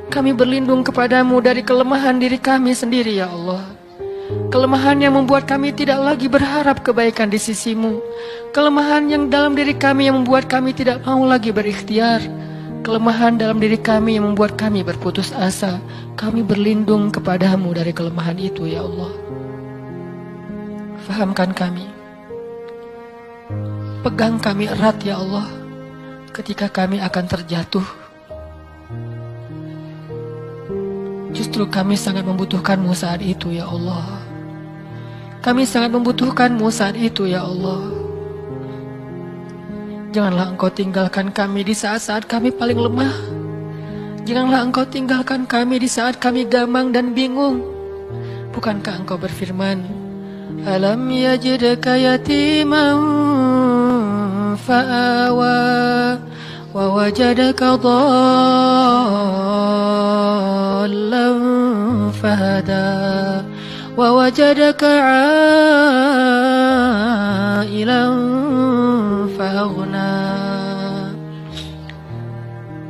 Kami berlindung kepadamu dari kelemahan diri kami sendiri ya Allah. Kelemahan yang membuat kami tidak lagi berharap kebaikan di sisi-Mu. Kelemahan yang dalam diri kami yang membuat kami tidak mau lagi berikhtiar. Kelemahan dalam diri kami yang membuat kami berputus asa. Kami berlindung kepadamu dari kelemahan itu ya Allah. Fahamkan kami. Pegang kami erat ya Allah ketika kami akan terjatuh. Justru kami sangat membutuhkan-Mu saat itu ya Allah. Kami sangat membutuhkan-Mu saat itu ya Allah. Janganlah Engkau tinggalkan kami di saat-saat kami paling lemah. Janganlah Engkau tinggalkan kami di saat kami gamang dan bingung. Bukankah Engkau berfirman, Alam yajidka yatiman fa'awa wa wajadaka dhallan fahada wa wajadaka 'ailan faghna.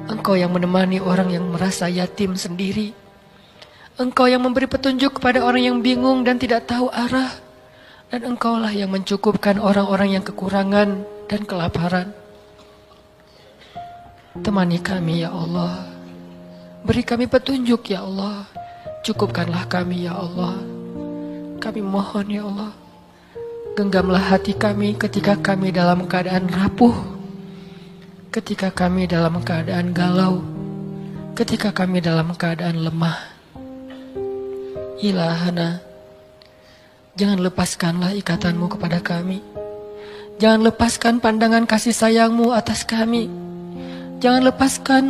Engkau yang menemani orang yang merasa yatim sendiri. Engkau yang memberi petunjuk kepada orang yang bingung dan tidak tahu arah. Dan Engkaulah yang mencukupkan orang-orang yang kekurangan dan kelaparan. Temani kami ya Allah. Beri kami petunjuk ya Allah. Cukupkanlah kami ya Allah. Kami mohon ya Allah. Genggamlah hati kami ketika kami dalam keadaan rapuh. Ketika kami dalam keadaan galau. Ketika kami dalam keadaan lemah. Ilahana, jangan lepaskanlah ikatanmu kepada kami. Jangan lepaskan pandangan kasih sayangmu atas kami. Jangan lepaskan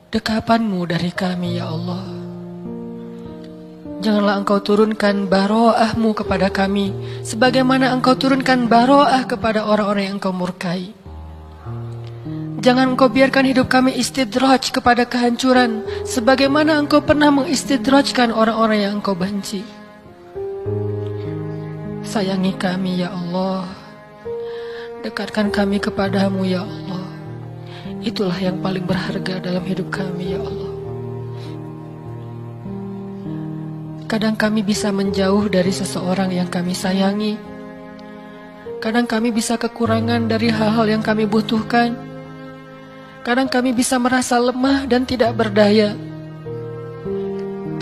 dekapanmu dari kami ya Allah. Janganlah Engkau turunkan baroahmu kepada kami, sebagaimana Engkau turunkan baroah kepada orang-orang yang Engkau murkai. Jangan Engkau biarkan hidup kami istidraj kepada kehancuran, sebagaimana Engkau pernah mengistidrajkan orang-orang yang Engkau benci. Sayangi kami ya Allah. Dekatkan kami kepadamu ya Allah. Itulah yang paling berharga dalam hidup kami ya Allah. Kadang kami bisa menjauh dari seseorang yang kami sayangi. Kadang kami bisa kekurangan dari hal-hal yang kami butuhkan. Kadang kami bisa merasa lemah dan tidak berdaya.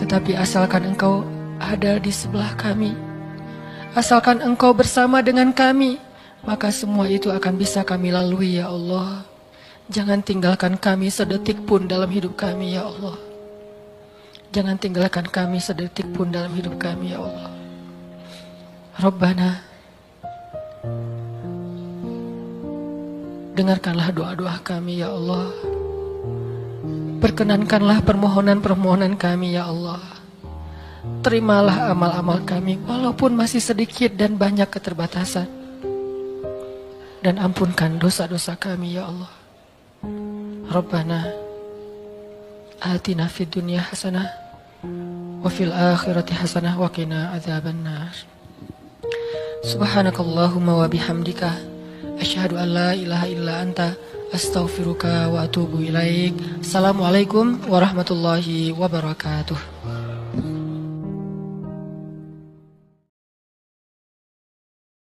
Tetapi asalkan Engkau ada di sebelah kami, asalkan Engkau bersama dengan kami, maka semua itu akan bisa kami lalui ya Allah. Jangan tinggalkan kami sedetik pun dalam hidup kami ya Allah. Jangan tinggalkan kami sedetik pun dalam hidup kami ya Allah. Rabbana, dengarkanlah doa-doa kami ya Allah. Perkenankanlah permohonan-permohonan kami ya Allah. Terimalah amal-amal kami walaupun masih sedikit dan banyak keterbatasan. Dan ampunkan dosa-dosa kami ya Allah. Rabbana atina fid dunya hasanah wa fil akhirati hasanah wa qina adzabannar. Subhanakallahumma wa bihamdika asyhadu an la ilaha illa anta astaghfiruka wa atubu ilaik. Assalamualaikum warahmatullahi wabarakatuh.